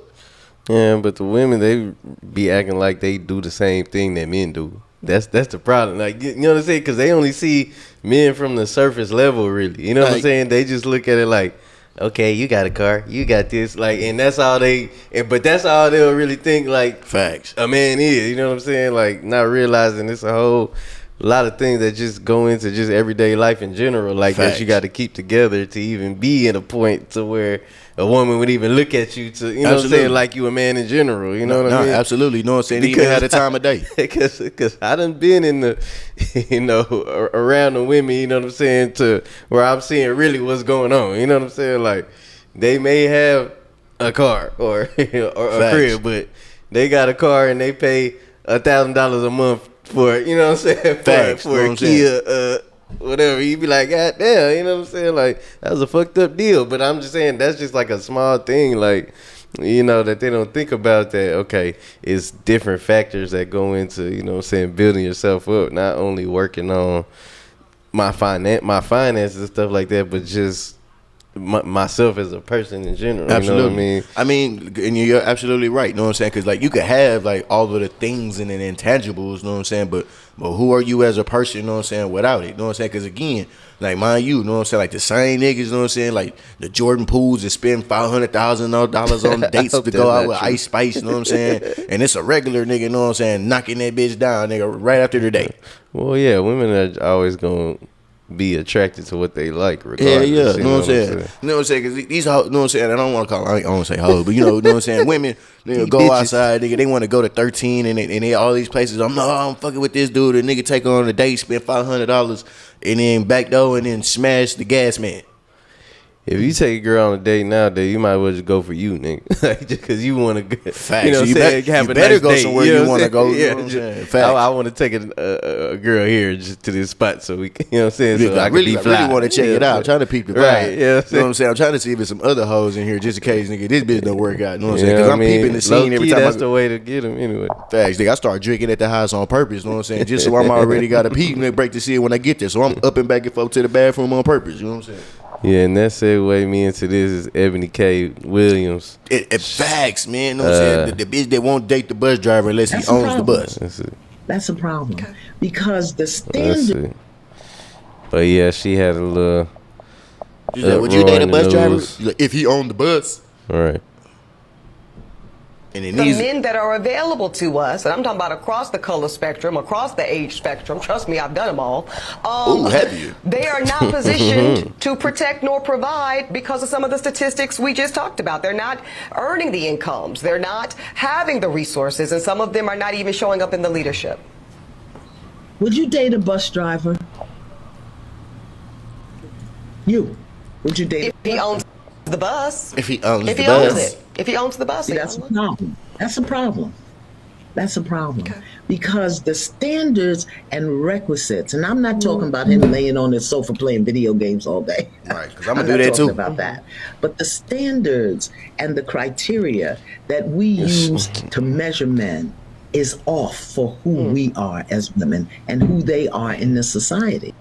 Yeah, but the women, they be acting like they do the same thing that men do. That's the problem. Like, you know what I'm saying? Because they only see men from the surface level, really. You know what I'm Like- saying? They just look at it like, okay, you got a car, you got this, like, and that's all but that's all they'll really think, like, Facts. a man is. You know what I'm saying? Like, not realizing it's a whole lot of things that just go into just everyday life in general, like, that Facts. you got to keep together to even be in a point to where a woman would even look at you to, you know what I'm Absolutely. saying, like you a man in general. You know what I mean? Absolutely. You know what I'm saying? Even Because- had a time of day. Because I done been in the, you know, around the women, you know what I'm saying, to where I'm seeing really what's going on. You know what I'm saying? Like, they may have a car or a Facts. crib, but they got a car and they pay $1,000 a month for, you know what I'm saying, Facts, for know what a I'm Kia, whatever. You be like, God damn, you know what I'm saying? Like, that was a fucked up deal. But I'm just saying, that's just like a small thing, like, you know, that they don't think about that, okay, it's different factors that go into, you know what I'm saying, building yourself up, not only working on my finances and stuff like that, but just myself as a person in general. Absolutely. You know what I mean? And you're absolutely right. You know what I'm saying? Because, like, you could have, like, all of the things and the intangibles, you know what I'm saying? But who are you as a person, you know what I'm saying, without it? You know what I'm saying? Because, again, like, mind you know what I'm saying? Like, the same niggas, you know what I'm saying? Like, the Jordan Pools that spend $500,000 on dates hope to that's go out not with true. Ice Spice, you know what I'm saying? And it's a regular nigga, you know what I'm saying, knocking that bitch down, nigga, right after the date. Well, yeah, women are always going to be attracted to what they like, Yeah, regardless. yeah, you know what I'm saying? You know what I'm saying? Because these hoes, you know what I'm saying? I don't want to call, I don't want to say hoes, but you know what I'm saying? Women, they go bitches. outside, nigga, they want to go to 13 and they all these places. I'm fucking with this dude. A nigga take her on a date, spend $500 and then back door and then smash the gas man. If you take a girl on a date nowadays, you might as well just go for you, nigga. Like, just because you want to go. Facts. You know what I'm saying? You Have a better nice go date, somewhere know you what want to I'm go. saying? You know Yeah, what I'm saying? just, Facts. I want to take a girl here just to this spot so we can, you know what I'm saying? So I really want to check it out. I'm trying to peep the vibe. Right, yeah. You know what I'm saying? I'm trying to see if there's some other hoes in here just in case, nigga, this bitch don't work out. You know what I'm saying? Because I'm peeping the scene every time. That's the way to get them anyway. Facts, nigga. I start drinking at the house on purpose. You know what I'm saying? Just so I'm already got a peep and they break the seal when I get there. So I'm up and back and forth to the bathroom on purpose. You know what I'm saying? Yeah, and that segue me into this is Eboni K. Williams. It facts, man. You know what I'm saying? The bitch that won't date the bus driver unless he owns the bus. That's a problem. Because the standard. But yeah, she had a little. Would you date a bus driver if he owned the bus? Right. And the men that are available to us, and I'm talking about across the color spectrum, across the age spectrum, trust me, I've done them all. Have you? They are not positioned to protect nor provide because of some of the statistics we just talked about. They're not earning the incomes. They're not having the resources, and some of them are not even showing up in the leadership. Would you date a bus driver? Would you date? If he owns the bus. If he owns the bus. Owns it. If he owns the bus. See, that's a problem. That's a problem. That's a problem. Okay. Because the standards and requisites, and I'm not talking about him laying on his sofa playing video games all day. Right, because I'm going to do that too. About that. But the standards and the criteria that we use to measure men is off for who we are as women and who they are in this society.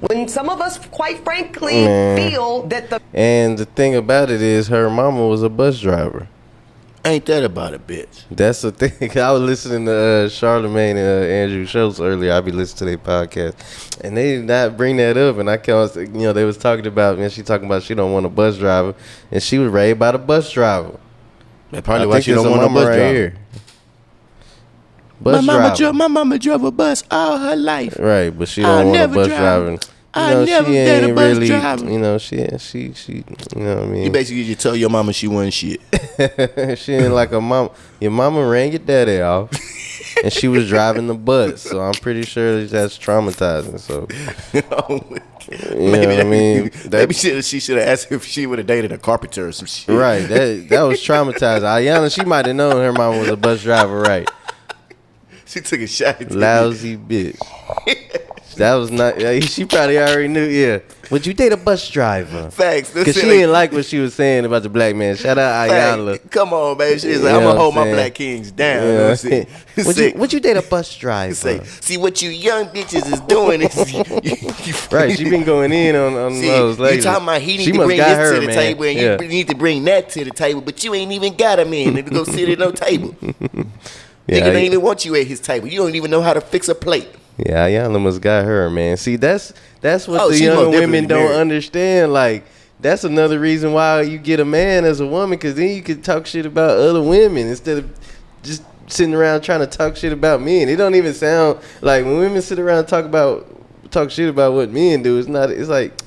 When some of us, quite frankly, feel that the... And the thing about it is her mama was a bus driver. Ain't that about a bitch? That's the thing. I was listening to Charlemagne and Andrew Schultz earlier. I be listening to their podcast. And they did not bring that up. And I kept, they was talking about, she talking about she don't want a bus driver. And she was raised by the bus driver. That's probably why she don't want a bus driver. Here. Bus my mama drove a bus all her life. Right, but she don't want a bus driver. I never dated a bus driver. She you know what I mean? You basically just tell your mama she wasn't shit. She ain't like a mama. Your mama ran your daddy off, and she was driving the bus. So I'm pretty sure that's traumatizing. So, maybe she should have asked if she would have dated a carpenter or some shit. Right, that was traumatizing. Ayana, she might have known her mama was a bus driver, right? She took a shot at lousy bitch. That was not. She probably already knew. Yeah. Would you date a bus driver? Facts. Because she didn't like what she was saying about the black man. Shout out Ayala. Come on, man. She's like, I'm gonna hold my black kings down. You know what would you date a bus driver? See what you young bitches is doing is right. She been going in on those ladies. You talking about he need to bring this to the table and you need to bring that to the table, but you ain't even got him in to go sit at no table. Nigga don't even want you at his table. You don't even know how to fix a plate. Yeah, Ayala must got her, man. See, that's what the young women don't understand. Like, that's another reason why you get a man as a woman, because then you can talk shit about other women instead of just sitting around trying to talk shit about men. It don't even sound like when women sit around and talk shit about what men do. It's like,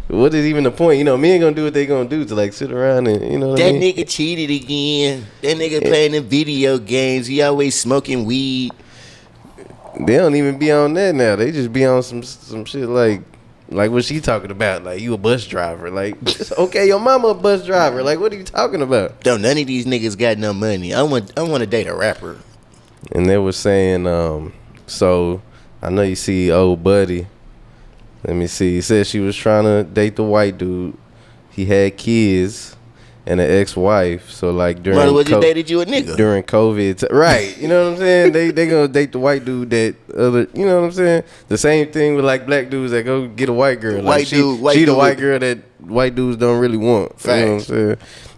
what is even the point? Men gonna do what they gonna do to like sit around and what I mean? Nigga cheated again. That nigga playing the video games. He always smoking weed. They don't even be on that now. They just be on some shit like what she talking about. Like, you a bus driver. Like, okay, your mama a bus driver. Like, what are you talking about? None of these niggas got no money. I want to date a rapper. And they were saying, so I know you see old buddy. Let me see. He said she was trying to date the white dude. He had kids and an ex-wife. So like during you dated you a nigga during COVID, right? You know what I'm saying? They gonna date the white dude that other. You know what I'm saying? The same thing with like black dudes that go get a white girl. Like she the white girl that white dudes don't really want. Facts. You know what I'm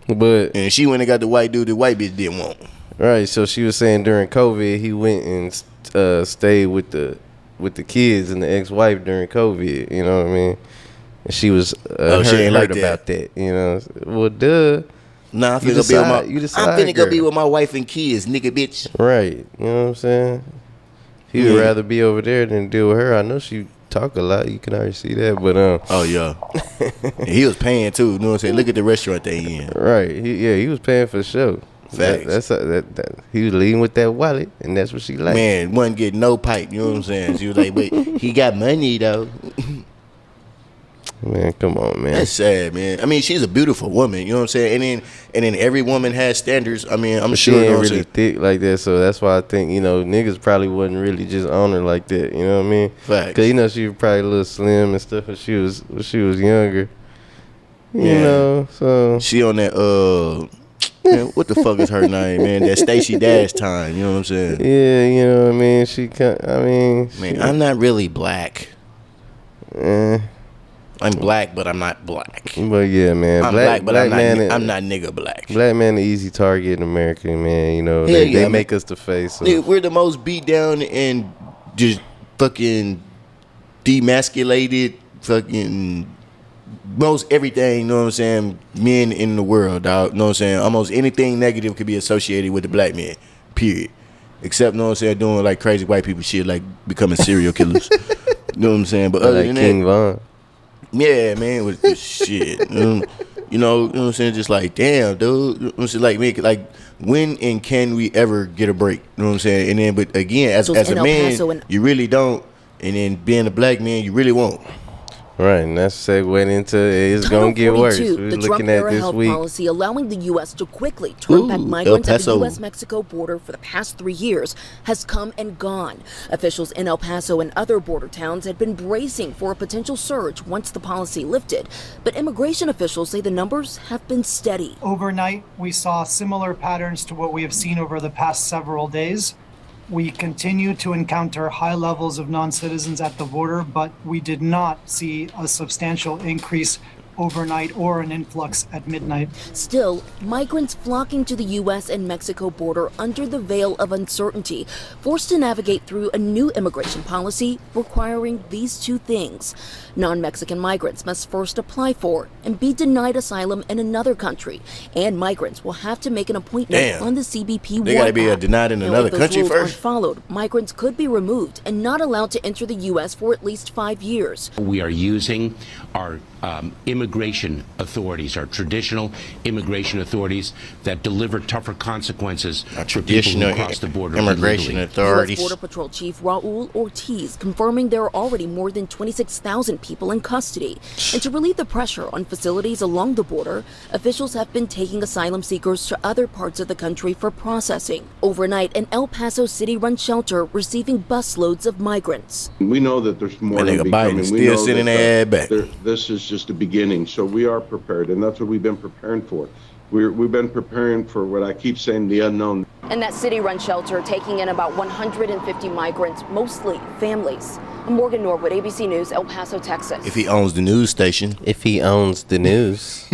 saying? But and she went and got the white dude the white bitch didn't want. Right. So she was saying during COVID he went and stayed with the kids and the ex-wife during COVID. You know what I mean? And she was she ain't hurt like about that. Well, duh. Nah, I'm finna go be with my wife and kids, nigga, bitch. Right. You know what I'm saying? He would rather be over there than deal with her. I know she talk a lot. You can already see that. But oh yeah. And he was paying too. You know what I'm saying? Look at the restaurant they in. Right. He was paying for sure. Facts. That he was leading with that wallet, and that's what she liked. Man, wasn't getting no pipe. You know what I'm saying? She was like, but he got money though. Man, come on, man. That's sad, man. I mean, she's a beautiful woman. You know what I'm saying? And then every woman has standards. I mean, I'm She sure. ain't really thick like that, so that's why I think, you know, niggas probably wasn't really just on her like that. You know what I mean? Facts. Because, you know, she was probably a little slim and stuff when she was younger. You know, so. She on that, man, what the fuck is her name, man? That Stacey Dash time. You know what I'm saying? Yeah, you know what I mean? Man, I'm not really black. I'm black, but I'm not black. But yeah, man, I'm black, but I'm not nigga black. Black man, an easy target in America, man. You know, they make us the face. So. Nigga, we're the most beat down and just fucking demasculated, fucking most everything. You know what I'm saying? Men in the world, dog. You know what I'm saying? Almost anything negative could be associated with the black man. Period. Except, you know what I'm saying, doing like crazy white people shit, like becoming serial killers. You know what I'm saying? But other like than King that, Von. Yeah, man, with this shit. You know what I'm saying? Just like, damn, dude. You know what I'm saying? Like, like, when and can we ever get a break? You know what I'm saying? And then, but again, as a man, you really don't. And then being a black man, you really won't. Right, and that's segueing into it's going to get worse. We're The looking Trump at era this health week. policy allowing the U.S. to quickly turn back migrants at the U.S.-Mexico border for the past 3 years has come and gone. Officials in El Paso and other border towns had been bracing for a potential surge once the policy lifted. But immigration officials say the numbers have been steady. Overnight, we saw similar patterns to what we have seen over the past several days. We continue to encounter high levels of non-citizens at the border, but we did not see a substantial increase overnight or an influx at midnight. Still, migrants flocking to the U.S. and Mexico border under the veil of uncertainty, forced to navigate through a new immigration policy requiring these two things. Non-Mexican migrants must first apply for and be denied asylum in another country, and migrants will have to make an appointment on the CBP. They gotta be denied in another country first. If those rules aren't followed, migrants could be removed and not allowed to enter the U.S. for at least 5 years. We are using our immigration authorities, our traditional immigration authorities that deliver tougher consequences for people who cross the border immigration authorities. U.S. Border Patrol Chief Raul Ortiz confirming there are already more than 26,000 people in custody. And to relieve the pressure on facilities along the border, officials have been taking asylum seekers to other parts of the country for processing. Overnight, an El Paso city-run shelter receiving busloads of migrants. We know that there's more to be coming. Still sending their ass back. This is just the beginning, so we are prepared, and that's what we've been preparing for. We've been preparing for what I keep saying, the unknown. And that city-run shelter taking in about 150 migrants, mostly families. I'm Morgan Norwood, ABC News, El Paso, Texas. If he owns the news station. If he owns the news.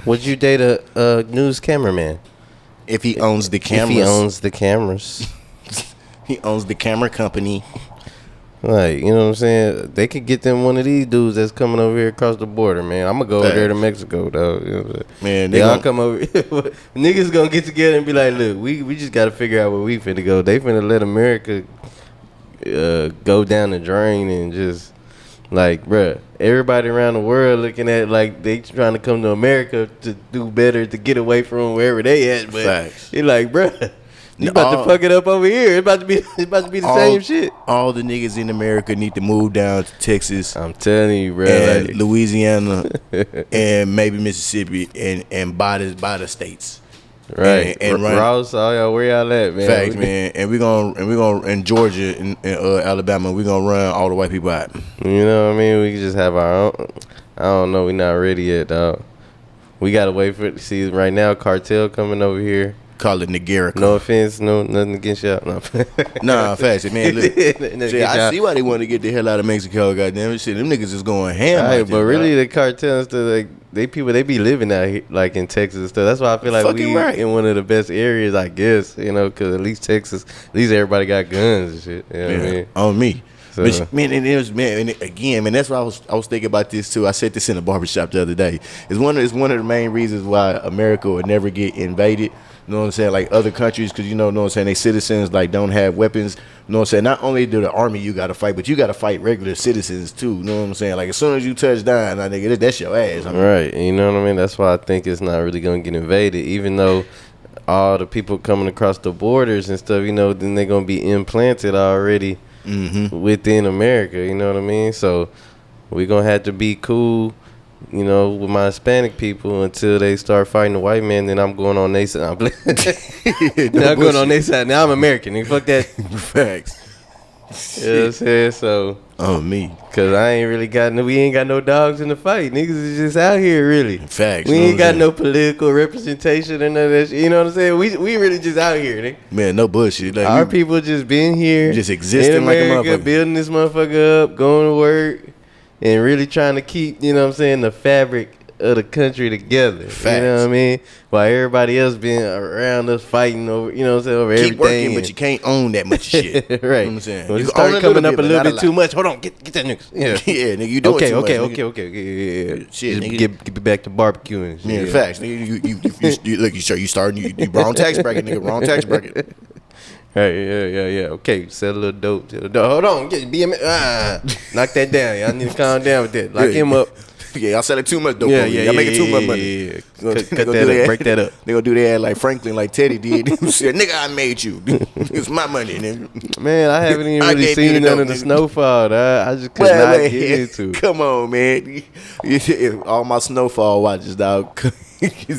Would you date a news cameraman? If he owns the cameras. If he owns the cameras. He owns the camera company. Like, you know what I'm saying? They could get them one of these dudes that's coming over here across the border, man. I'm gonna go over there to Mexico, though. You know what I'm saying? Man, they all come over. Niggas gonna get together and be like, look, we just gotta figure out where we finna go. They finna let America go down the drain and just like, bruh, everybody around the world looking at like they trying to come to America to do better, to get away from wherever they at. But it's like, bruh, you about to fuck it up over here. It's about to be the same shit. All the niggas in America need to move down to Texas. I'm telling you, bro. And like, Louisiana and maybe Mississippi and buy the states. Right. And run. Ross, all y'all, where y'all at, man? Facts, man. And we're gonna in Georgia and Alabama, we're gonna run all the white people out. You know what I mean? We can just have our own. I don't know, we not ready yet, dog. We gotta wait for it to see right now, cartel coming over here. Call it Nigerica. No offense, nothing against y'all. No. Nah, facts, man. Look, shit, I see why they want to get the hell out of Mexico. Goddamn shit, them niggas is going ham. Right, out but there, really, dog. the cartel and stuff, like they be living out here, like in Texas and stuff. That's why I feel like Fucking we right. in one of the best areas, I guess. You know, because at least Texas, at least everybody got guns and shit. You know what I mean? On me. So, But man, and it was and again, man. That's why I was thinking about this too. I said this in a barbershop the other day. It's one of the main reasons why America would never get invaded. You know what I'm saying? Like other countries, because you know what I'm saying, they citizens like don't have weapons. You know what I'm saying? Not only do the army you got to fight, but you got to fight regular citizens too. You know what I'm saying? Like as soon as you touch down, I nigga, that's your ass. I mean, right. You know what I mean? That's why I think it's not really gonna get invaded, even though all the people coming across the borders and stuff, you know, then they're gonna be implanted already within America. You know what I mean? So we gonna have to be cool, you know, with my Hispanic people until they start fighting the white man. Then I'm going on their side. I'm going on their side. Now I'm American. Nigga, fuck that. Facts. You know what I'm saying? So, me. Cause we ain't got no dogs in the fight. Niggas is just out here, really. Facts. We ain't got no political representation or none of that shit. You know what I'm saying? We really just out here, nigga. Man, no bullshit. Like, our people just been here, just existing in America, like a motherfucker, building this motherfucker up, going to work, and really trying to keep, you know what I'm saying, the fabric of the country together. Facts. You know what I mean? While everybody else been around us fighting over, you know what I'm saying, over keep everything. Working, but you can't own that much shit. Right. You know what I'm saying? When you it start coming up a little bit too much. much, hold on, get that nigga. Yeah, yeah, nigga, you doing too much. Okay. Yeah. Shit, nigga. Get back to barbecuing. Yeah, facts. Nigga, you look, you starting, you wrong tax bracket, nigga, wrong tax bracket. Hey, yeah. Okay, sell a little dope. Hold on, knock that down. Y'all need to calm down with that. Lock him up. Yeah, y'all selling too much dope. Yeah, y'all making too much money. Yeah. Cut that up, break that up. They gonna do that like Franklin, like Teddy did. Said, nigga, I made you. It's my money, nigga. Man, I haven't even really seen none of the snowfall. I just could not get into it. Come on, man. All my snowfall watches, dog.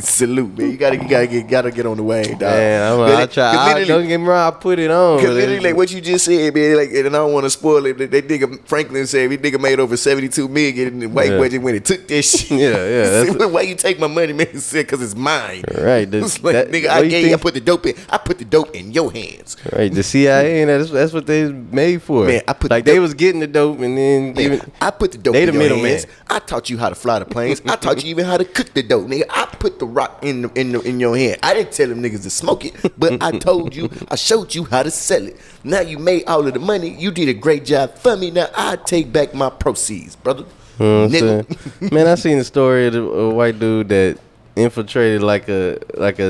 Salute, man. You gotta get on the wave, dog. Man, I try. Don't get me wrong, I put it on. Literally, like what you just said, man. Like, and I don't want to spoil it. That nigga Franklin said, "We nigga made over 72 million in the white budget when it took this shit." Yeah. Why you take my money, man? He said, "Cause it's mine." Right. It's like, nigga, I put the dope in. I put the dope in your hands. Right. The CIA, and that's what they made for. Man, they was getting the dope, and then I put the dope in your hands. I taught you how to fly the planes. I taught you even how to cook the dope, nigga. I put the rock in your hand. I didn't tell them niggas to smoke it, but I told you, I showed you how to sell it. Now you made all of the money. You did a great job for me. Now I take back my proceeds, brother. Nigga. Man, I seen the story of a white dude that infiltrated like a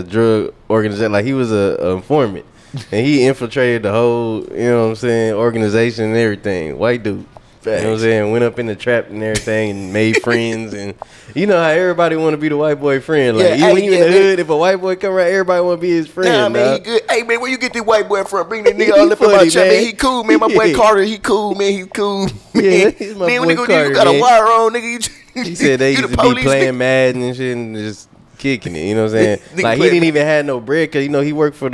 drug organization. Like he was a informant, and he infiltrated the whole, you know what I'm saying, organization and everything. White dude. You know what I'm saying? Went up in the trap and everything and made friends. And you know how everybody want to be the white boy friend. Like, when you in the hood, if a white boy come around, everybody want to be his friend. Nah, man, he good. Hey, man, where you get this white boy from? Bring that nigga all up in my trap, man. He cool, man. My boy Carter, he cool, man. He cool. Yeah, he's my boy Carter, you got a wire on, nigga. He said they used to be playing Madden and shit and just kicking it. You know what I'm saying? Like, he didn't even have no bread because, you know, he worked for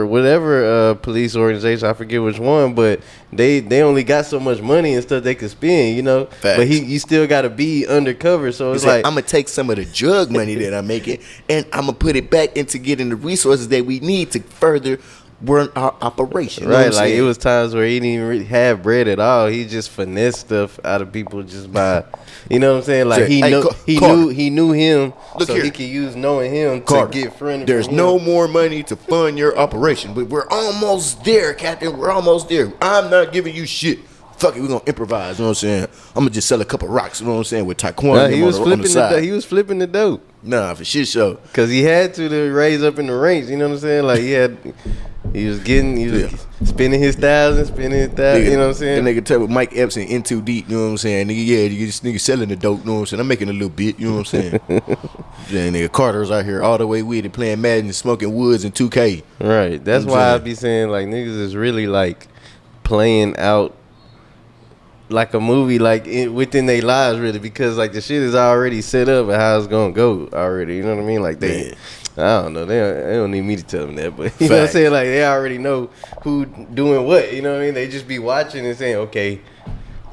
whatever police organization, I forget which one, but they only got so much money and stuff they could spend, you know. Facts. But you still got to be undercover, so it's like I'm gonna take some of the drug money that I'm making and I'm gonna put it back into getting the resources that we need to further run our operation. You know right, like it was times where he didn't even really have bread at all. He just finessed stuff out of people just by, you know what I'm saying? Like he knew him, so he could use knowing him to get friendly. There's no more money to fund your operation, but we're almost there, Captain. We're almost there. I'm not giving you shit. Fuck it, we're gonna improvise. You know what I'm saying? I'm gonna just sell a couple rocks. You know what I'm saying? With Taekwondo. Nah, he was flipping the dope. Nah, for shit show. Cause he had to raise up in the ranks. You know what I'm saying? Like he was spinning his thousands. You know what I'm saying? That nigga tell with Mike Epps in Too Deep. You know what I'm saying? Nigga, this nigga selling the dope. You know what I'm saying? I'm making a little bit. You know what I'm saying? Yeah, nigga Carter's out here all the way with it, playing Madden and smoking woods and 2K. Right. That's why I be saying like niggas is really like playing out like a movie, like within their lives, really, because like the shit is already set up and how it's gonna go already. You know what I mean? Like I don't know. They don't need me to tell them that, but you know what I'm saying? Like they already know who doing what. You know what I mean? They just be watching and saying, okay,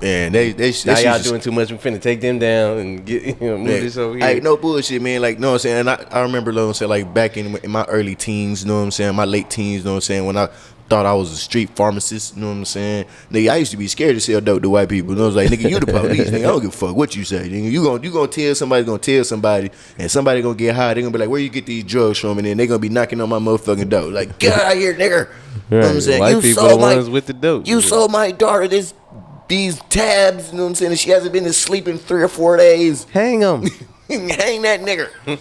man, now y'all doing too much. We finna take them down and get move this over here. Hey, no bullshit, man. Like, you know what I'm saying? And I remember, you know what I'm saying, like back in my early teens, you know what I'm saying, my late teens, you know what I'm saying, when I thought I was a street pharmacist, you know what I'm saying? Nigga, I used to be scared to sell dope to white people. And I was like, nigga, you the police, nigga. I don't give a fuck what you say. Nigga, you gonna tell somebody, and somebody gonna get high. They gonna be like, where you get these drugs from? And then they gonna be knocking on my motherfucking door. Like, get out of here, nigga. You know what I'm saying? White people are the ones with the dope. You sold my daughter these tabs, you know what I'm saying? And she hasn't been to sleep in 3 or 4 days. Hang them. Hang that nigger. You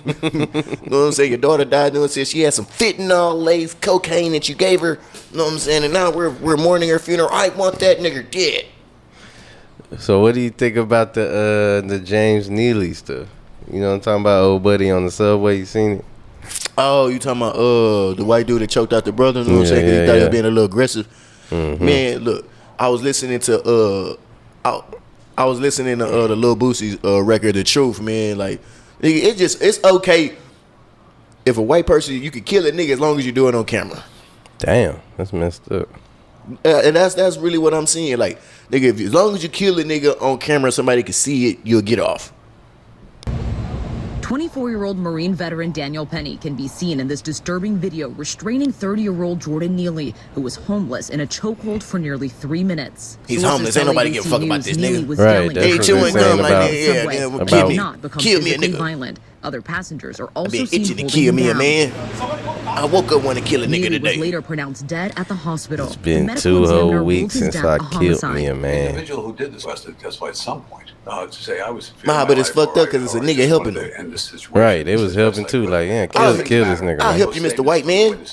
know what I'm saying? Your daughter died. You know what I'm saying? She had some fentanyl laced cocaine that you gave her. You know what I'm saying? And now we're mourning her funeral. I want that nigger dead. So what do you think about the James Neely stuff? You know what I'm talking about? Old buddy on the subway. You seen it? Oh, you talking about the white dude that choked out the brother? You know what I'm saying? 'Cause he thought he was being a little aggressive. Mm-hmm. Man, look. I was listening to I was listening to the Lil Boosie's record, The Truth, man. Like, nigga, it's okay if a white person, you could kill a nigga as long as you do it on camera. Damn, that's messed up. And that's really what I'm seeing. Like, nigga, as long as you kill a nigga on camera, somebody can see it, you'll get off. 24-year-old Marine veteran Daniel Penny can be seen in this disturbing video restraining 30-year-old Jordan Neely, who was homeless in a chokehold for nearly 3 minutes. He's homeless. Ain't nobody give a fuck about this nigga. Right, that's they what chewing they're gum saying like about Not become kill me a physically nigga. violent. Other passengers are also been seen itching to holding kill him me a down. man. I woke up wanting to kill a nigga Neely today. was later pronounced dead at the hospital. It's been The medical 2 examiner whole ruled weeks his since death I a killed homicide. me a The man. individual who did this was to testify at some point to say I was. Nah, but it's fucked up because it's a nigga helping them. Right, they was helping too. Like, yeah, kill this nigga. I'll man. help you, Mr. White Man.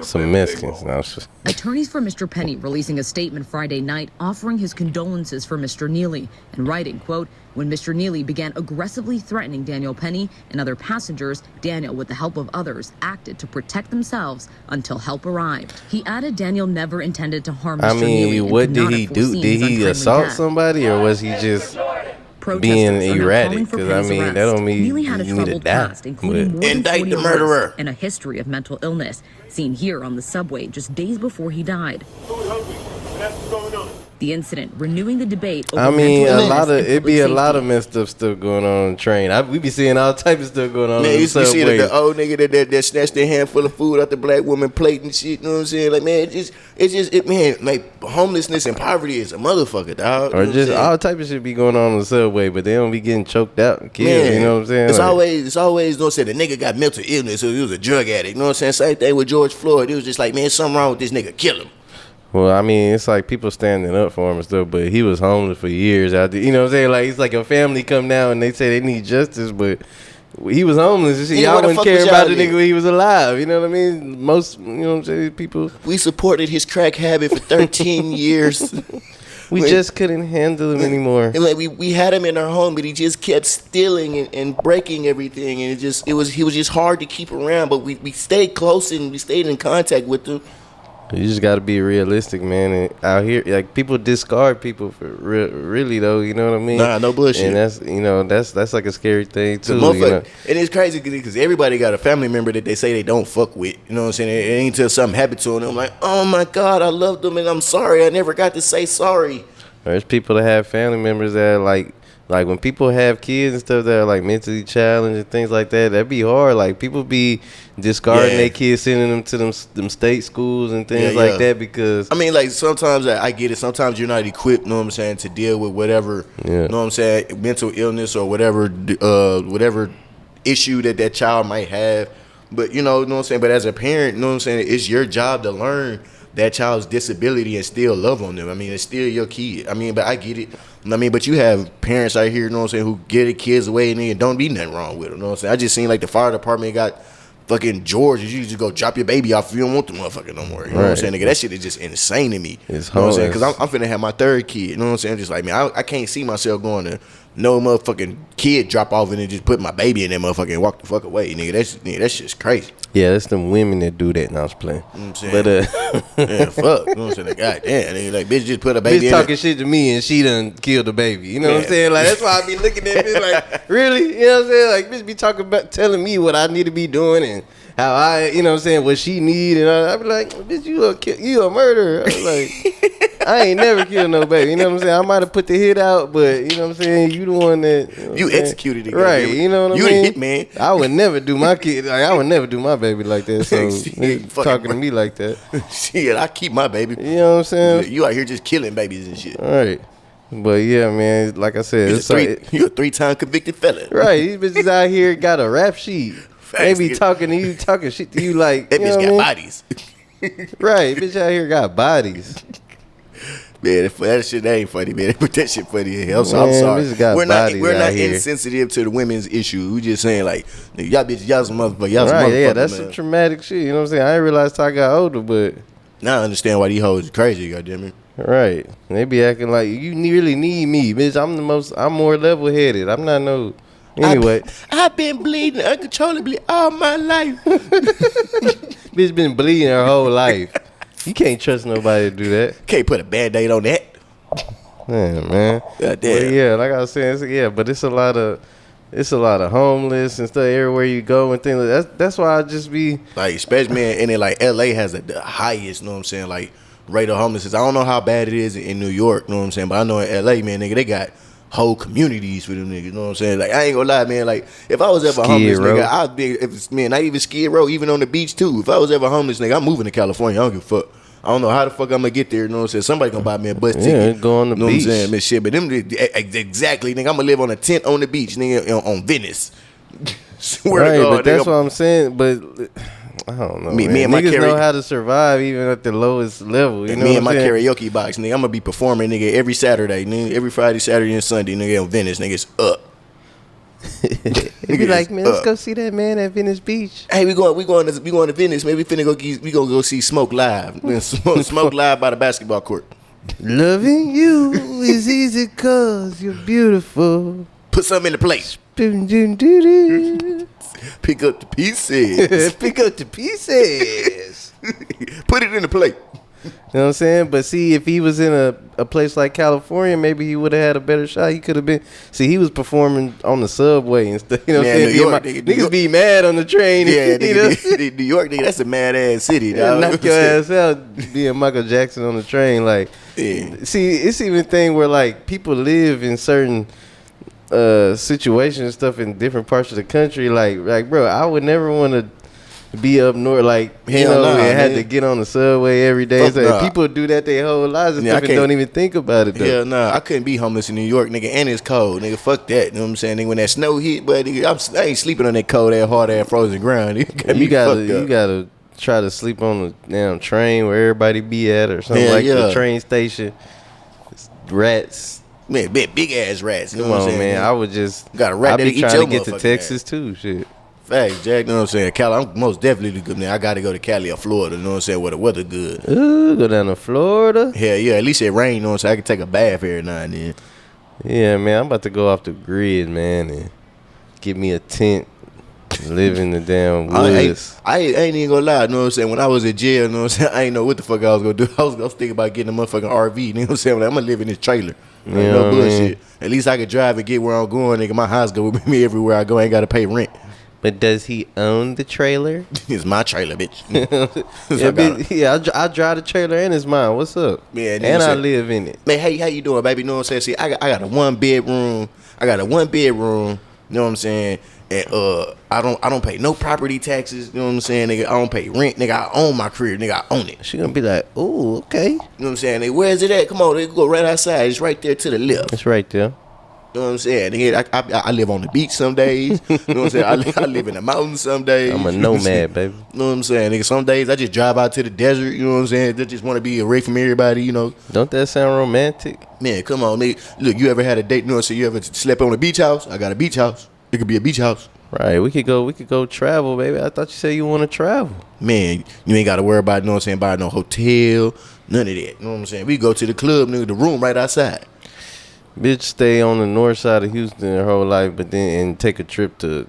Some Mexicans. No, it's just- Attorneys for Mr. Penny releasing a statement Friday night offering his condolences for Mr. Neely and writing, quote, when Mr. Neely began aggressively threatening Daniel Penny and other passengers, Daniel, with the help of others, acted to protect themselves until help arrived. He added Daniel never intended to harm Mr. I Neely. mean, and what could did not he have do? foreseen Did his he untimely assault death. somebody, or was he just Protesters being are now calling erratic? for Because I Penny's mean, arrest. that don't mean Neely had a you need to troubled die. past, including more than Indict 40 the murderer. arrests and a history of mental illness, seen here on the subway just days before he died. The incident renewing the debate over I mean, mental a illness lot of and it be public a lot safety. of messed up stuff going on the train. We be seeing all type of stuff going on. Man, in the you see subway. the old nigga that snatched a handful of food out the black woman plate and shit. You know what I'm saying? Like, man, man, like homelessness and poverty is a motherfucker, dog. Or You know what I'm just saying? all type of shit be going on in the subway, but they don't be getting choked out and killed. Man, You know what I'm saying? It's Like, always, you know what I'm saying, the nigga got mental illness, so he was a drug addict. You know what I'm saying? Same thing with George Floyd. It was just like, man, something wrong with this nigga, kill him. well, I mean, it's like people standing up for him and stuff, but he was homeless for years out there. You know what I'm saying? Like, it's like a family come down and they say they need justice, but he was homeless and shit. Yeah, Y'all where the wouldn't fuck care was about y'all the nigga at? when he was alive. You know what I mean? Most, you know what I'm saying, people. We supported his crack habit for 13 years. We just couldn't handle him anymore. And like we had him in our home, but he just kept stealing and breaking everything, and he was just hard to keep around. But we stayed close and we stayed in contact with him. You just got to be realistic, man. And out here, like, people discard people for really though. You know what I mean? Nah, no bullshit. And that's, you know, that's like a scary thing too. So You know? and it's crazy because everybody got a family member that they say they don't fuck with. You know what I'm saying? It ain't until something happened to them. I'm like, oh my God, I love them and I'm sorry. I never got to say sorry. There's people that have family members that are like when people have kids and stuff that are like mentally challenged and things like that, that'd be hard. Like, people be discarding their kids, sending them to them state schools and things like that because I mean, like, sometimes I get it. Sometimes you're not equipped, you know what I'm saying, to deal with whatever, you know what I'm saying, mental illness or whatever issue that child might have. But, you know what I'm saying? But as a parent, you know what I'm saying, it's your job to learn that child's disability and still love on them. I mean, it's still your kid. I mean, but I get it. I mean, but you have parents out here, you know what I'm saying, who get their kids away and then don't be nothing wrong with them. You know what I'm saying? I just seen like the fire department got fucking George. You just go drop your baby off if you don't want the motherfucker no more. You know what I'm saying? Nigga, that shit is just insane to me. It's you know what I'm saying? homeless. Because I'm finna have my third kid. You know what I'm saying? I'm just like, man, I can't see myself going to no motherfucking kid drop off and then just put my baby in that motherfucker and walk the fuck away. Nigga, that's just crazy. Yeah, that's them women that do that. No, I was playing. You know what I'm But yeah, fuck. You know what I'm saying? Like, God damn, nigga, like, bitch just put a baby bitch in talking shit to me and she done killed the baby. You know what I'm saying? Like, that's why I be looking at bitch like, really? You know what I'm saying? Like, bitch be talking about telling me what I need to be doing and how I, you know what I'm saying, what she need, and I be like, bitch, you a murderer. I was like, I ain't never killed no baby. You know what I'm saying? I might have put the hit out, but you know what I'm saying, you the one that you executed it, right? goddamn it. You know what I You mean? the hitman. I would never do my kid. Like, I would never do my baby like that. So nigga talking to me like that. Shit, I keep my baby. You know what I'm saying? You out here just killing babies and shit. All right. But yeah, man, like I said, You're a 3-time convicted felon. Right, these bitches out here got a rap sheet. They be talking to you, talking shit to you like that you bitch know got what I mean? bodies. Right, bitch out here got bodies. Man, that shit ain't funny, man. But that shit funny as hell. So Man, I'm sorry. bitches got We're bodies not out here. insensitive to the women's issue. We just saying like, nigga, y'all bitches, y'all some motherfuckers, y'all some Right, motherfuckers. yeah, that's man. some traumatic shit. You know what I'm saying? I didn't realize till I got older, but now I understand why these hoes crazy, goddamn it. right, they be acting like you really need me, bitch. I'm more level headed. I'm not no. Anyway, I've been bleeding uncontrollably all my life. bitch been bleeding her whole life. You can't trust nobody to do that. Can't put a Band-Aid on that. Man. God damn. Well, yeah, like I was saying, but it's a lot of homeless and stuff everywhere you go and things like that. That's why I just be like, especially man, and then like LA has the highest, you know what I'm saying, like rate of homelessness. I don't know how bad it is in New York, you know what I'm saying, but I know in LA, man, nigga, they got whole communities for them niggas, you know what I'm saying? Like, I ain't gonna lie, man, like if I was ever homeless, nigga, I'd be, if it's, man, not even Skid Row, even on the beach too. If I was ever homeless, nigga, I'm moving to California. I don't give a fuck. I don't know how the fuck I'm gonna get there, you know what I'm saying? Somebody gonna buy me a bus ticket. Go on the beach. What I'm saying, man, shit. But them, exactly, nigga, I'm gonna live on a tent on the beach, nigga, on Venice. Swear right, to God, but that's nigga. what I'm saying. But I don't know. Me Man. and my niggas know how to survive even at the lowest level. You know me and my what I'm saying? karaoke box, nigga, I'm gonna be performing, nigga, every Saturday, nigga, every Friday, Saturday, and Sunday, nigga, on Venice, nigga, it's up. They be like, man, let's go see that man at Venice Beach. Hey, we going to Venice. Maybe we gonna go see Smoke live. Smoke live by the basketball court. Loving you is easy 'cause you're beautiful. Put something in the plate. Pick up the pieces. Pick up the pieces. Put it in the plate. You know what I'm saying? But see, if he was in a place like California, maybe he would have had a better shot. He could have been. See, he was performing on the subway and stuff. You know what I'm saying? New York, niggas be mad on the train. Yeah, you know? New York, nigga, that's a mad ass city. Dog. Knock your ass out being Michael Jackson on the train. Like, see, it's even a thing where like people live in certain situations and stuff in different parts of the country. Like, bro, I would never want to be up north, like, you know, and had to get on the subway every day. So people do that their whole lives and stuff and don't even think about it, though. Yeah, nah, I couldn't be homeless in New York, nigga, and it's cold, nigga. Fuck that, you know what I'm saying? Nigga, when that snow hit, but nigga, I ain't sleeping on that cold, that hard, that frozen ground. You gotta try to sleep on the damn train where everybody be at or something the train station. Rats. Man, big ass rats. You know Come what I'm on, saying? man. I would just got a rat I that be eat trying your to get to motherfucking Texas ass. too. Shit. Facts, Jack. You know what I'm saying? Cali, I'm most definitely good, man. I got to go to Cali or Florida. You know what I'm saying? Where the weather good. Ooh, go down to Florida. Hell yeah. At least it rain. You know what I'm saying? I can take a bath every now and then. Yeah, man. I'm about to go off the grid, man, and get me a tent. Live in the damn woods. I ain't even gonna lie, you know what I'm saying? When I was in jail, you know what I'm saying? I ain't know what the fuck I was gonna do. I was thinking about getting a motherfucking RV, you know what I'm saying? Like, I'm gonna live in this trailer. Like, no bullshit. At least I could drive and get where I'm going, nigga. My house go with me everywhere I go. I ain't gotta pay rent. But does he own the trailer? It's my trailer, bitch. I drive the trailer and it's mine. What's up? Yeah, and I live in it. Man, hey, how you doing, baby? You know what I'm saying? See, I got a one bedroom. You know what I'm saying? And I don't pay no property taxes. You know what I'm saying, nigga? I don't pay rent, nigga. I own my crib, nigga. I own it. She gonna be like, "Ooh, okay." You know what I'm saying? Nigga, where is it at? Come on, nigga, go right outside. It's right there to the left. It's right there. You know what I'm saying? Nigga, I live on the beach some days. You know what I'm saying? I live in the mountains some days. I'm a nomad, baby. You know what I'm saying? Nigga, some days I just drive out to the desert. You know what I'm saying? I just want to be away from everybody. You know? Don't that sound romantic? Man, come on, nigga. Look, you ever had a date? You know what I'm saying? You ever slept on a beach house? I got a beach house. It could be a beach house. Right, we could go travel, baby. I thought you said you want to travel. Man, you ain't got to worry about, you know what I'm saying, buying no hotel, none of that. You know what I'm saying? We go to the club, nigga, the room right outside. Bitch stay on the north side of Houston her whole life, but then and take a trip to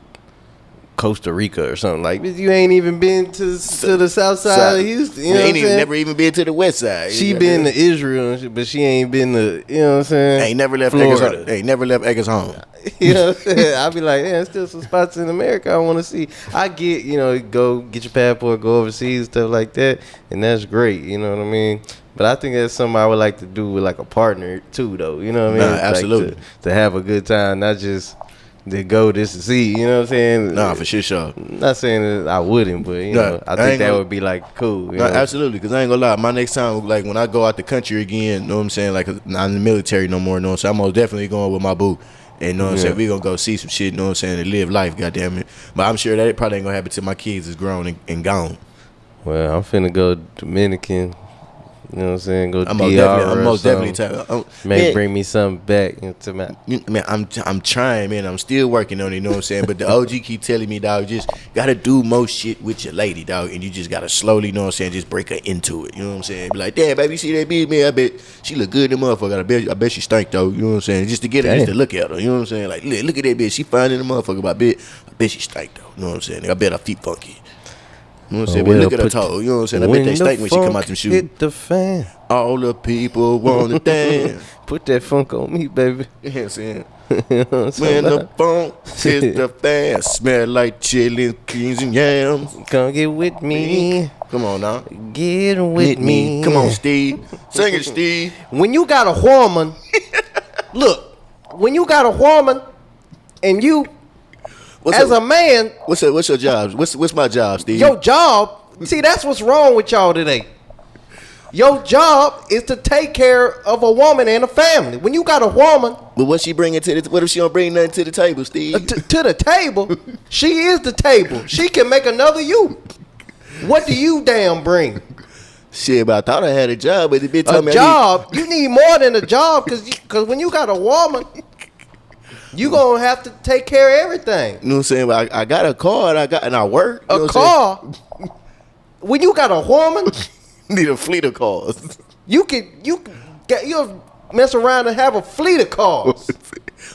Costa Rica or something. Like, you ain't even been to the south side of Houston. You know ain't even never even been to the west side. She been to Israel, and shit, but she ain't been to, you know what I'm saying? Ain't never left Florida. Ain't never left Eggers home. You know what I'm saying? I be like, there's still some spots in America I want to see. I get, go get your passport, go overseas, stuff like that, and that's great. You know what I mean? But I think that's something I would like to do with like a partner too, though. You know what I mean? Nah, absolutely. Like to have a good time, not just to go just to see. You know what I'm saying? Nah, for sure. Not saying that I wouldn't, but I think that would be like cool. You know? Absolutely, because I ain't gonna lie. My next time, like when I go out the country again, you know what I'm saying? Like, not in the military no more, you know. So I'm most definitely going with my boo. And you know what I'm saying? We gonna go see some shit, you know what I'm saying, and live life, goddamn it. But I'm sure that it probably ain't gonna happen till my kids is grown and gone. Well, I'm finna go Dominican. You know what I'm saying? Go I'm DR most definitely Maybe bring me something back into my. Man, I'm trying, man. I'm still working on it. You know what I'm saying? But the OG keep telling me, dog, you just gotta do most shit with your lady, dog, and you just gotta slowly, you know what I'm saying, just break her into it. You know what I'm saying? Be like, damn, baby, you see that bitch, man? I bet she look good in the motherfucker. I bet she stank though. You know what I'm saying? Just to get her, just to look at her. You know what I'm saying? Like, look at that bitch. She fine in the motherfucker. But I bet she stank though. You know what I'm saying? I bet her feet funky. You know what I'm saying? But look at her toe. You know what I'm saying? I bet they stink when she come out them shoes. Hit the fan. All the people want to dance. Put that funk on me, baby. You know what I'm saying? When the funk hits the fan, smell like chili, beans and yams. Come get with me. Come on now. Get with me. Come on, Steve. Sing it, Steve. When you got a woman, look, when you got a woman and you, a man. What's your job? What's my job, Steve? Your job, see, that's what's wrong with y'all today. Your job is to take care of a woman and a family. When you got a woman, but what she bringing to the? What if she don't bring nothing to the table, Steve? To the table, she is the table. She can make another you. What do you damn bring? Shit, but I thought I had a job, but the bitch told me job. You need more than a job, cause when you got a woman, you gonna have to take care of everything. You know what I'm saying? But I got a car, and I work. A car. When you got a woman. Need a fleet of cars. You'll mess around and have a fleet of cars.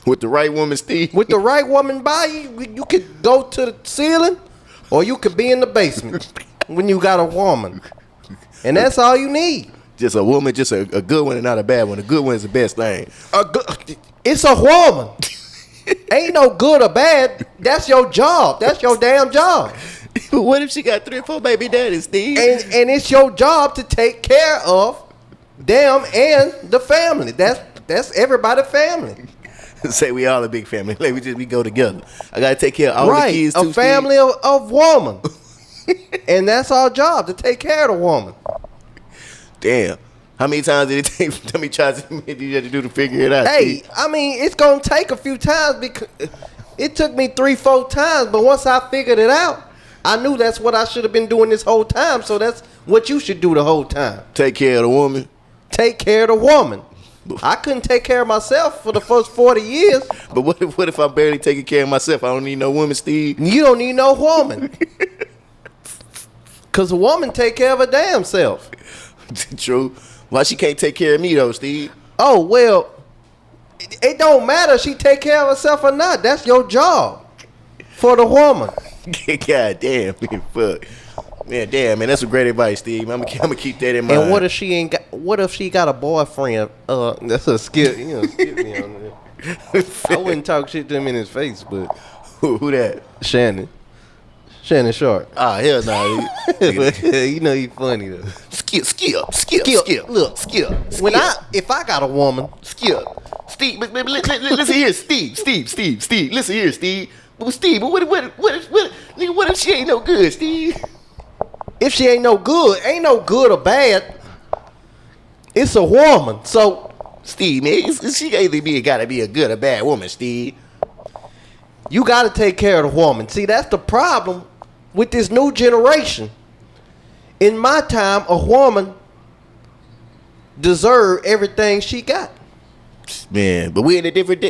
With the right woman, Steve. With the right woman by you could go to the ceiling, or you could be in the basement when you got a woman. And that's all you need. Just a woman, just a good one and not a bad one. A good one is the best thing. It's a woman. Ain't no good or bad. That's your job. That's your damn job. What if she got 3 or 4 baby daddies, Steve? And it's your job to take care of them and the family. That's everybody's family. Say we all a big family. Like we go together. I gotta take care of all the kids too. A family of woman. And that's our job, to take care of the woman. Damn. How many times did it take? How many tries did you have to do to figure it out? Hey, Steve? I mean, it's gonna take a few times because it took me 3-4 times, but once I figured it out, I knew that's what I should have been doing this whole time. So that's what you should do the whole time. Take care of the woman. Take care of the woman. I couldn't take care of myself for the first 40 years. But what if I'm barely taking care of myself? I don't need no woman, Steve. You don't need no woman. Because a woman take care of her damn self. True. Why she can't take care of me, though, Steve? Oh, well, it don't matter if she take care of herself or not. That's your job for the woman. God damn, man, fuck. Man, damn, man, that's some great advice, Steve. I'm gonna keep that in mind. And what if she ain't got? What if she got a boyfriend? That's a skip. You know, skip me on there. I wouldn't talk shit to him in his face, but who that? Shannon Sharp. Ah, hell no. You know he funny though. Skip. Look, skip. If I got a woman, skip. Steve, listen here, Steve. Listen here, Steve. But Steve, what if she ain't no good, Steve? If she ain't no good or bad. It's a woman. So, Steve, man, she either gotta be a good or bad woman, Steve. You gotta take care of the woman. See, that's the problem with this new generation. In my time, a woman deserved everything she got. Man, but we in a different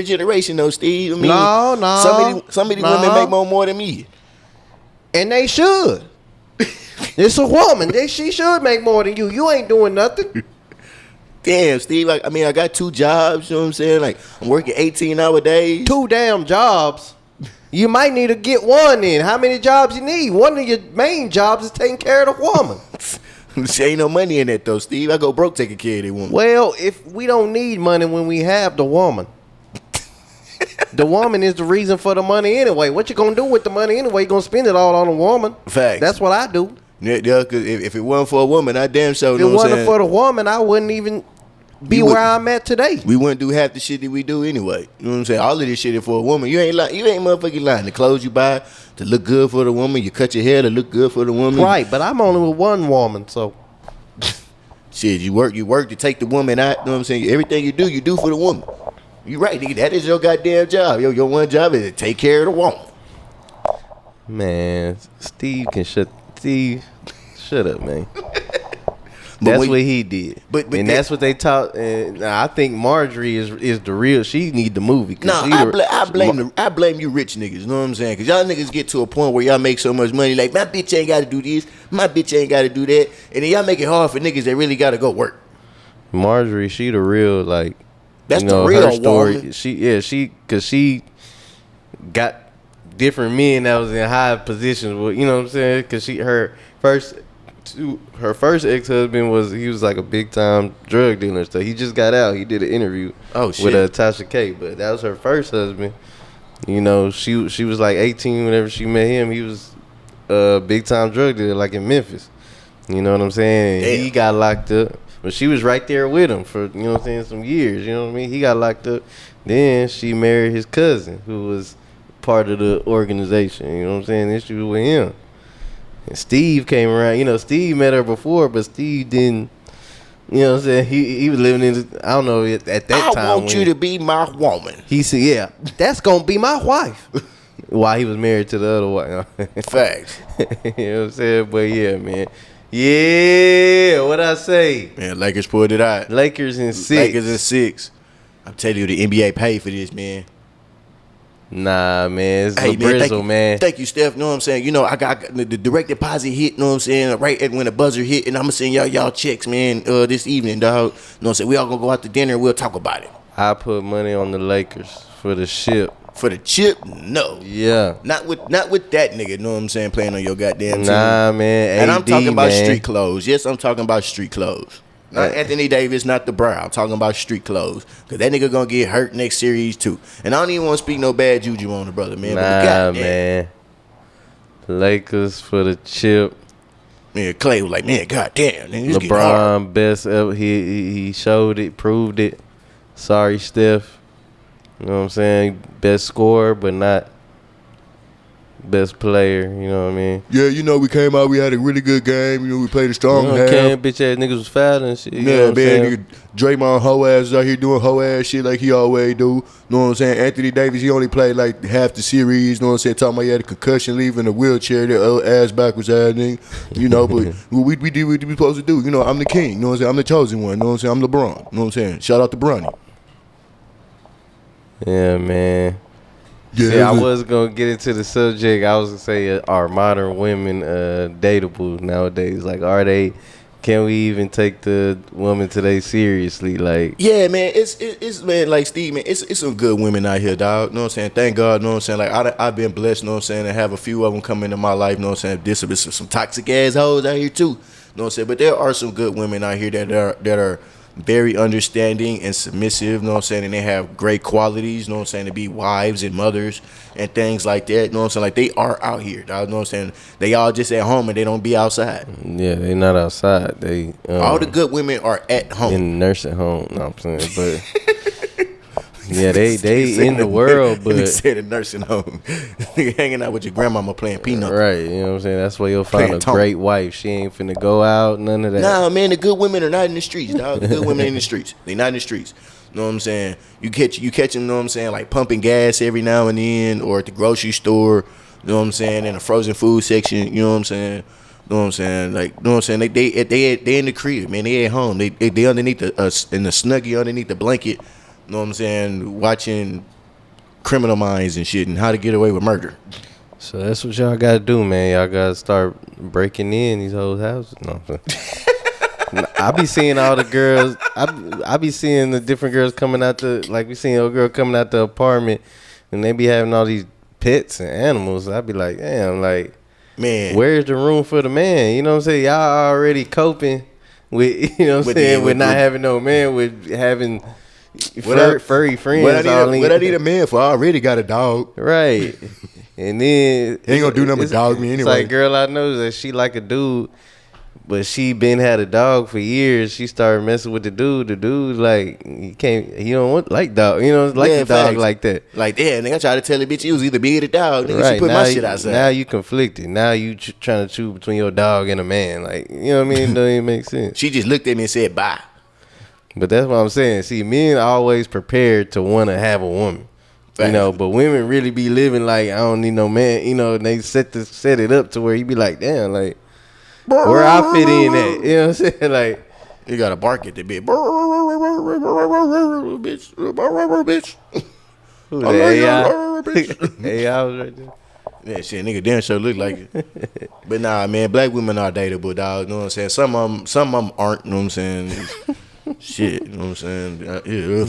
generation though, Steve. I mean, no. Some of these women make more than me. And they should. It's a woman. She should make more than you. You ain't doing nothing. Damn, Steve. Like, I mean, I got 2 jobs, you know what I'm saying? Like, I'm working 18-hour days. 2 damn jobs. You might need to get one in. How many jobs you need? One of your main jobs is taking care of the woman. There ain't no money in that though, Steve. I go broke taking care of that woman. Well, if we don't need money when we have the woman. The woman is the reason for the money anyway. What you gonna do with the money anyway? You gonna spend it all on the woman. Facts. That's what I do. Yeah, cause if it wasn't for a woman, I damn sure know. If it wasn't for the woman, I wouldn't even be where I'm at today. We wouldn't do half the shit that we do anyway. You know what I'm saying? All of this shit is for a woman. You ain't motherfucking lying. The clothes you buy to look good for the woman. You cut your hair to look good for the woman. Right, but I'm only with one woman, so shit, you work to take the woman out. You know what I'm saying? Everything you do for the woman. You right, nigga. That is your goddamn job. Your one job is to take care of the woman. Man, Steve, shut up, man. That's what he did. But that's what they taught. And I think Marjorie is the real. She need the movie. I blame you rich niggas. You know what I'm saying? Because y'all niggas get to a point where y'all make so much money. Like, my bitch ain't got to do this. My bitch ain't got to do that. And then y'all make it hard for niggas that really got to go work. Marjorie, she the real, like, that's the real story. woman. Because she got different men that was in high positions. You know what I'm saying? Because her first ex-husband was like a big time drug dealer. So he just got out. He did an interview with Tasha K. But that was her first husband. You know, she was like 18 whenever she met him. He was a big time drug dealer, like in Memphis. You know what I'm saying? Damn. He got locked up. But she was right there with him for, you know what I'm saying, some years. You know what I mean? He got locked up. Then she married his cousin, who was part of the organization. You know what I'm saying? Then she was with him. And Steve came around. You know, Steve met her before, but Steve didn't. You know what I'm saying? He was living in, I don't know, at that time. I want you to be my woman. He said, yeah, that's going to be my wife. While he was married to the other wife. Facts. You know what I'm saying? But yeah, man. Yeah, what I say? Man, Lakers pulled it out. Lakers in 6. Lakers in 6. I'm telling you, the NBA paid for this, man. Nah, man, it's Brizzle, man. Thank you, Steph. You know what I'm saying? You know, I got the direct deposit hit, you know what I'm saying, right when the buzzer hit, and I'm going to send y'all checks, man, this evening, dog. You know what I'm saying? We all going to go out to dinner and we'll talk about it. I put money on the Lakers for the ship. For the chip? No. Yeah. Not with that nigga, you know what I'm saying, playing on your goddamn team. Nah, man. And I'm talking about street clothes. Yes, I'm talking about street clothes. Not Anthony Davis, not the Brown. I'm talking about street clothes. Because that nigga going to get hurt next series, too. And I don't even want to speak no bad juju on the brother, man. Nah, man. Lakers for the chip. Man, Clay was like, man, goddamn. LeBron, best ever. He showed it, proved it. Sorry, Steph. You know what I'm saying? Best scorer, but not best player. You know what I mean? Yeah, you know, we came out, we had a really good game. You know, we played a strong half. Bitch ass niggas was fouling and shit. You yeah, know what man, nigga, Draymond hoe ass is out here doing hoe ass shit like he always do. You know what I'm saying? Anthony Davis, he only played like half the series. You know what I'm saying? Talking about he had a concussion, leaving a wheelchair, that ass backwards ass nigga. You know, but we did what we supposed to do. You know, I'm the king. You know what I'm saying? I'm the chosen one. You know what I'm saying? I'm LeBron. You know what I'm saying? Shout out to Bronny. Yeah, man. Yeah, I was gonna get into the subject. I was gonna say, are modern women dateable nowadays? Like, can we even take the woman today seriously? Like, yeah, man, it's man, like Steve, man, it's some good women out here, dog. You know what I'm saying? Thank God, you know what I'm saying? Like, I've been blessed, you know what I'm saying, to have a few of them come into my life, you know what I'm saying? There's some toxic ass hoes out here too, you know what I'm saying? But there are some good women out here that are very understanding and submissive, you know what I'm saying? And they have great qualities, you know what I'm saying, to be wives and mothers and things like that, you know what I'm saying? Like, they are out here, dog, you know what I'm saying? They all just at home and they don't be outside. Yeah, they not outside. They all the good women are at home. In the nursing home, no, I'm saying, but yeah, they in the world, but he said a nursing home. Nigga hanging out with your grandmama playing peanuts. Right, you know what I'm saying? That's where you'll find a great wife. She ain't finna go out, none of that. Nah, man, the good women are not in the streets, dog. The good women in the streets. They not in the streets. You know what I'm saying? You catch them, you know what I'm saying, like pumping gas every now and then, or at the grocery store, you know what I'm saying, in the frozen food section, you know what I'm saying? You know what I'm saying? Like, you know what I'm saying? They in the crib, man. They at home. They underneath in the snuggie underneath the blanket. You know what I'm saying? Watching Criminal Minds and shit and How to Get Away with Murder. So that's what y'all gotta do, man. Y'all gotta start breaking in these whole houses. No, I be seeing all the girls. I be seeing the different girls coming out like we seen a girl coming out the apartment, and they be having all these pets and animals. I be like, damn, like, man, where's the room for the man? You know what I'm saying? Y'all already coping with, you know what I'm saying, with not having no man, with having furry friends. What I need a man for? I already got a dog. Right. And then he ain't gonna do nothing but dog me anyway. It's like, girl, I know that she like a dude, but she been had a dog for years. She started messing with the dude. The dude, like, he don't want like dog. You know, like the dog like that. Like, yeah, nigga, I try to tell the bitch you was either be the dog. Nigga, right. She put my shit outside. Now you conflicted. Now you trying to choose between your dog and a man. Like, you know what I mean? It don't even make sense. She just looked at me and said, bye. But that's what I'm saying. See, men always prepared to want to have a woman. You know, but women really be living like, I don't need no man. You know, and they set it up to where you be like, damn, like, where I fit in at. You know what I'm saying? Like, you got to bark at the bitch. Bitch. Who's that, AI? AI was right there. Yeah, shit, nigga damn sure look like it. But nah, man, black women are dateable, dog. You know what I'm saying? Some of them aren't, you know what I'm saying? Shit, you know what I'm saying? Yeah.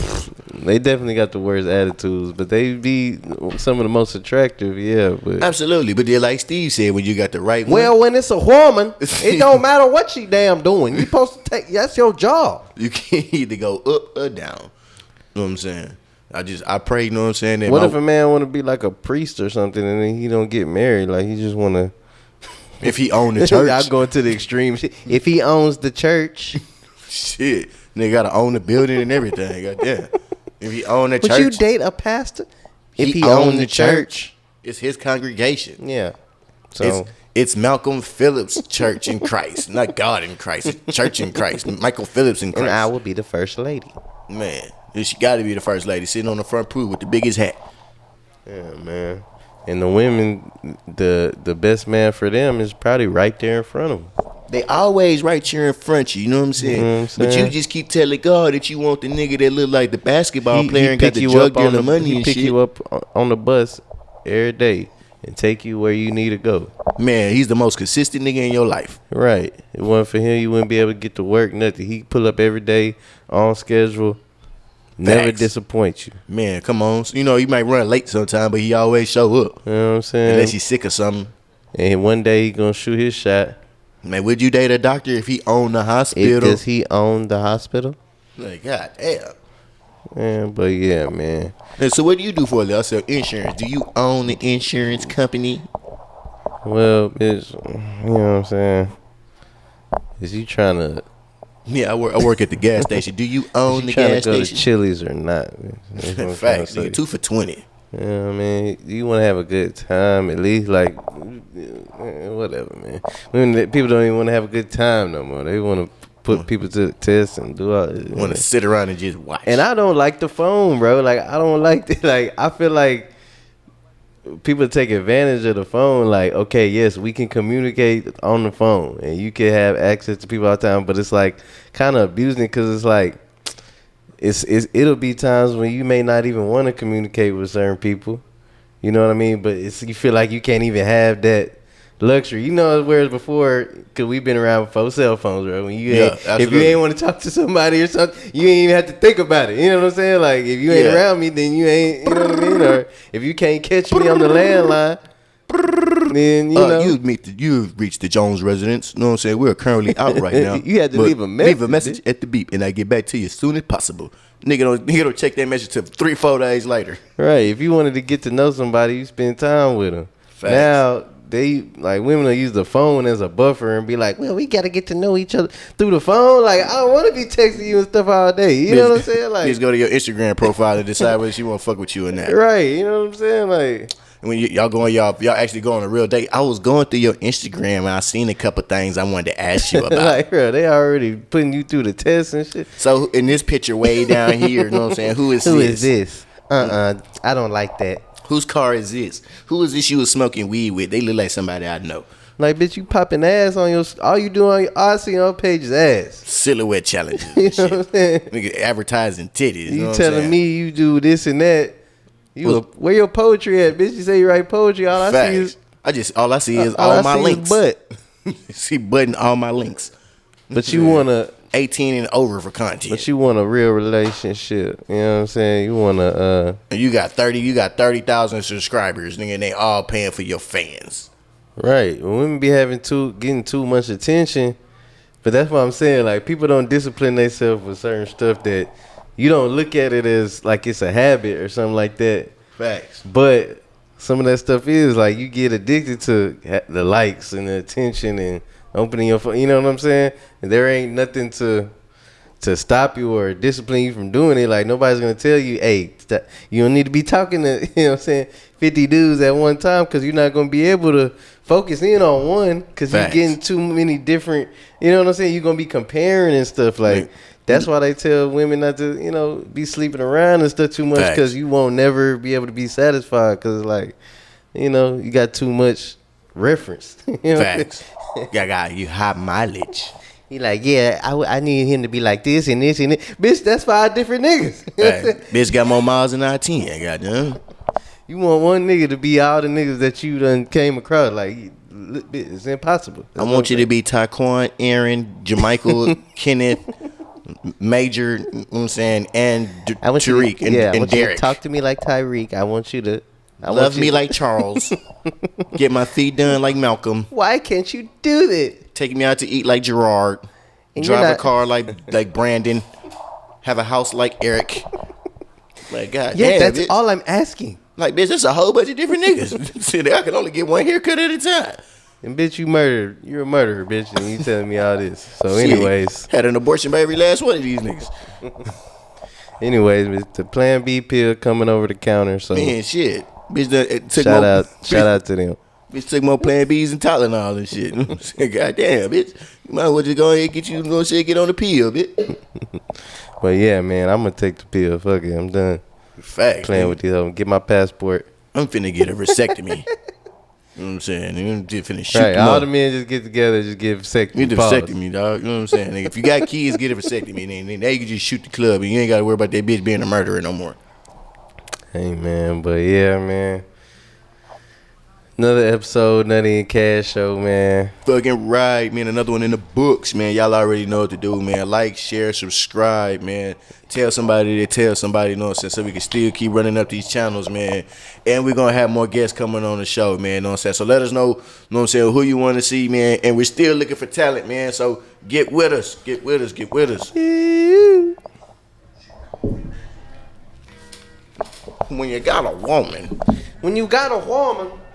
They definitely got the worst attitudes, but they be some of the most attractive, yeah. But Absolutely, but then like Steve said, when you got the right one, Well, when it's a woman, it don't matter what she damn doing. You supposed to take. That's your job. you can either go up or down. You know what I'm saying? I pray, you know what I'm saying? That what if a man want to be like a priest or something, and then he don't get married? Like he just want to. If he own the church, I'm going to the extreme. If he owns the church, shit, nigga gotta own the building and everything. Goddamn. If he own the church, would you date a pastor? If he own owned the church, it's his congregation. Yeah. So it's Malcolm Phillips Church in Christ, not God in Christ. It's Church in Christ. Michael Phillips in Christ. And I will be the first lady. Man, she got to be the first lady sitting on the front pew with the biggest hat. Yeah, man. And the women, the best man for them is probably right there in front of them. They always right here in front of you, you know what I'm saying? You know what I'm But saying? you just keep telling God that you want the nigga that look like the basketball player He and got pick the you drug up on dealer money he and pick shit. you up on the bus every day and take you where you need to go. Man, he's the most consistent nigga in your life. Right. If it wasn't for him, you wouldn't be able to get to work, nothing. He pull up every day on schedule. Never Facts. disappoint you. Man, come on. You know, he might run late sometime, but he always show up. You know what I'm saying? Unless he's sick or something. And one day he gonna shoot his shot. Man, would you date a doctor if he owned the hospital? Does he own the hospital? Like, God damn. Man, but yeah, man. And so what do you do for a living? I said insurance. Do you own the insurance company? Well, bitch, you know what I'm saying? Is you trying to... Yeah, I work at the gas station. Do you own the gas to go station? to Chili's or not? That's what I'm trying to Facts. Nigga, 2 for $20. Yeah, I mean, you want to have a good time, at least, like, whatever, man. People don't even want to have a good time no more. They want to put people to the test and do all this. Want to sit around and just watch. And I don't like the phone, bro. Like, I don't like the, like, I feel like people take advantage of the phone. Like, okay, yes, we can communicate on the phone and you can have access to people all the time, but it's like kind of abusing it because it's like, it'll be times when you may not even want to communicate with certain people. You know what I mean? But you feel like you can't even have that luxury. You know, whereas before, because we've been around before cell phones, bro. When you if you ain't want to talk to somebody or something, you ain't even have to think about it. You know what I'm saying? Like, if you ain't around me, then you ain't, you know what I mean? Or if you can't catch me on the landline, then, you've reached the Jones residence. You know what I'm saying? We're currently out right now. You had to leave a message. Leave a message at the beep, and I get back to you as soon as possible. Nigga don't check that message till 3-4 days later. Right. If you wanted to get to know somebody, you spend time with them. Facts. Now, women will use the phone as a buffer and be like, well, we got to get to know each other through the phone. Like, I don't want to be texting you and stuff all day. You know what I'm saying? Like, just go to your Instagram profile and decide whether she want to fuck with you or not. Right. You know what I'm saying? Like, when y'all actually go on a real date, I was going through your Instagram and I seen a couple things I wanted to ask you about. Like, bro, they already putting you through the test and shit. So in this picture way down here, you know what I'm saying? Who is this? I don't like that. Whose car is this? Who is this you was smoking weed with? They look like somebody I know. Like, bitch, you popping ass on your... All you do all I see on your page is ass. Silhouette challenges. You know what I'm saying? Nigga advertising titties. You telling me you do this and that. Where your poetry at, bitch? You say you write poetry. All I see is... all I see is all my links. Butt. See button all my links. But you want to... 18 and over for content. But you want a real relationship. You know what I'm saying? You want to... And you got 30,000 subscribers, nigga, and they all paying for your fans. Right. When women be getting too much attention, but that's what I'm saying. Like, people don't discipline themselves with certain stuff that you don't look at it as like it's a habit or something like that. Facts. But some of that stuff is like you get addicted to the likes and the attention and opening your phone. You know what I'm saying? And there ain't nothing to stop you or discipline you from doing it. Like, nobody's gonna tell you, hey, you don't need to be talking to, you know what I'm saying, 50 dudes at one time, because you're not gonna be able to focus in on one because you're getting too many different, you know what I'm saying? You're gonna be comparing and stuff. Like, that's why they tell women not to, you know, be sleeping around and stuff too much, because you won't never be able to be satisfied, because, like, you know, you got too much reference. You know? Facts. You high mileage. He like, yeah, I need him to be like this and this and this. Bitch, that's 5 different niggas. Bitch got more miles than I 10. Goddamn. You want one nigga to be all the niggas that you done came across. Like, it's impossible. I want you to be Taquan, Aaron, Jermichael, Kenneth, Major, you know what I'm saying, and I want Tariq you to, I and want you to Derek. talk to me like Tyreek. I want you to Love me like Charles. Get my feet done like Malcolm. Why can't you do that? Take me out to eat like Gerard. And Drive a car like Brandon. Have a house like Eric. Like, God damn, that's bitch. all I'm asking. Like, bitch, that's a whole bunch of different niggas. See, I can only get one haircut at a time. And bitch, you're a murderer, bitch, and you telling me all this. So Shit. anyways. Had an abortion by every last one of these niggas. Anyways, the Plan B pill coming over the counter. So Man, shit. Bitch took shout out to them. Bitch took more Plan Bs and Tylenol and shit. God damn, bitch. You might as well just go ahead and get you, get on the pill, bitch. But yeah, man, I'm gonna take the pill. Fuck it, I'm done. Facts. Playing man. with these hoes. Get my passport. I'm finna get a vasectomy. You know what I'm saying? You just finna shoot Right, them all up. the men just get together, just get vasectomy. Get a Pause. vasectomy, dog. You know what I'm saying? Nigga, if you got kids, get a vasectomy. Then now you can just shoot the club and you ain't gotta worry about that bitch being a murderer no more. Hey, man, but yeah, man. Another episode, Nutty and Cash Show, man. Fucking right, man. Another one in the books, man. Y'all already know what to do, man. Like, share, subscribe, man. Tell somebody to tell somebody, you know what I'm saying, so we can still keep running up these channels, man. And we're going to have more guests coming on the show, man, you know what I'm saying. So let us know, you know what I'm saying, who you want to see, man. And we're still looking for talent, man. So get with us. Get with us. Get with us. When you got a woman. When you got a woman.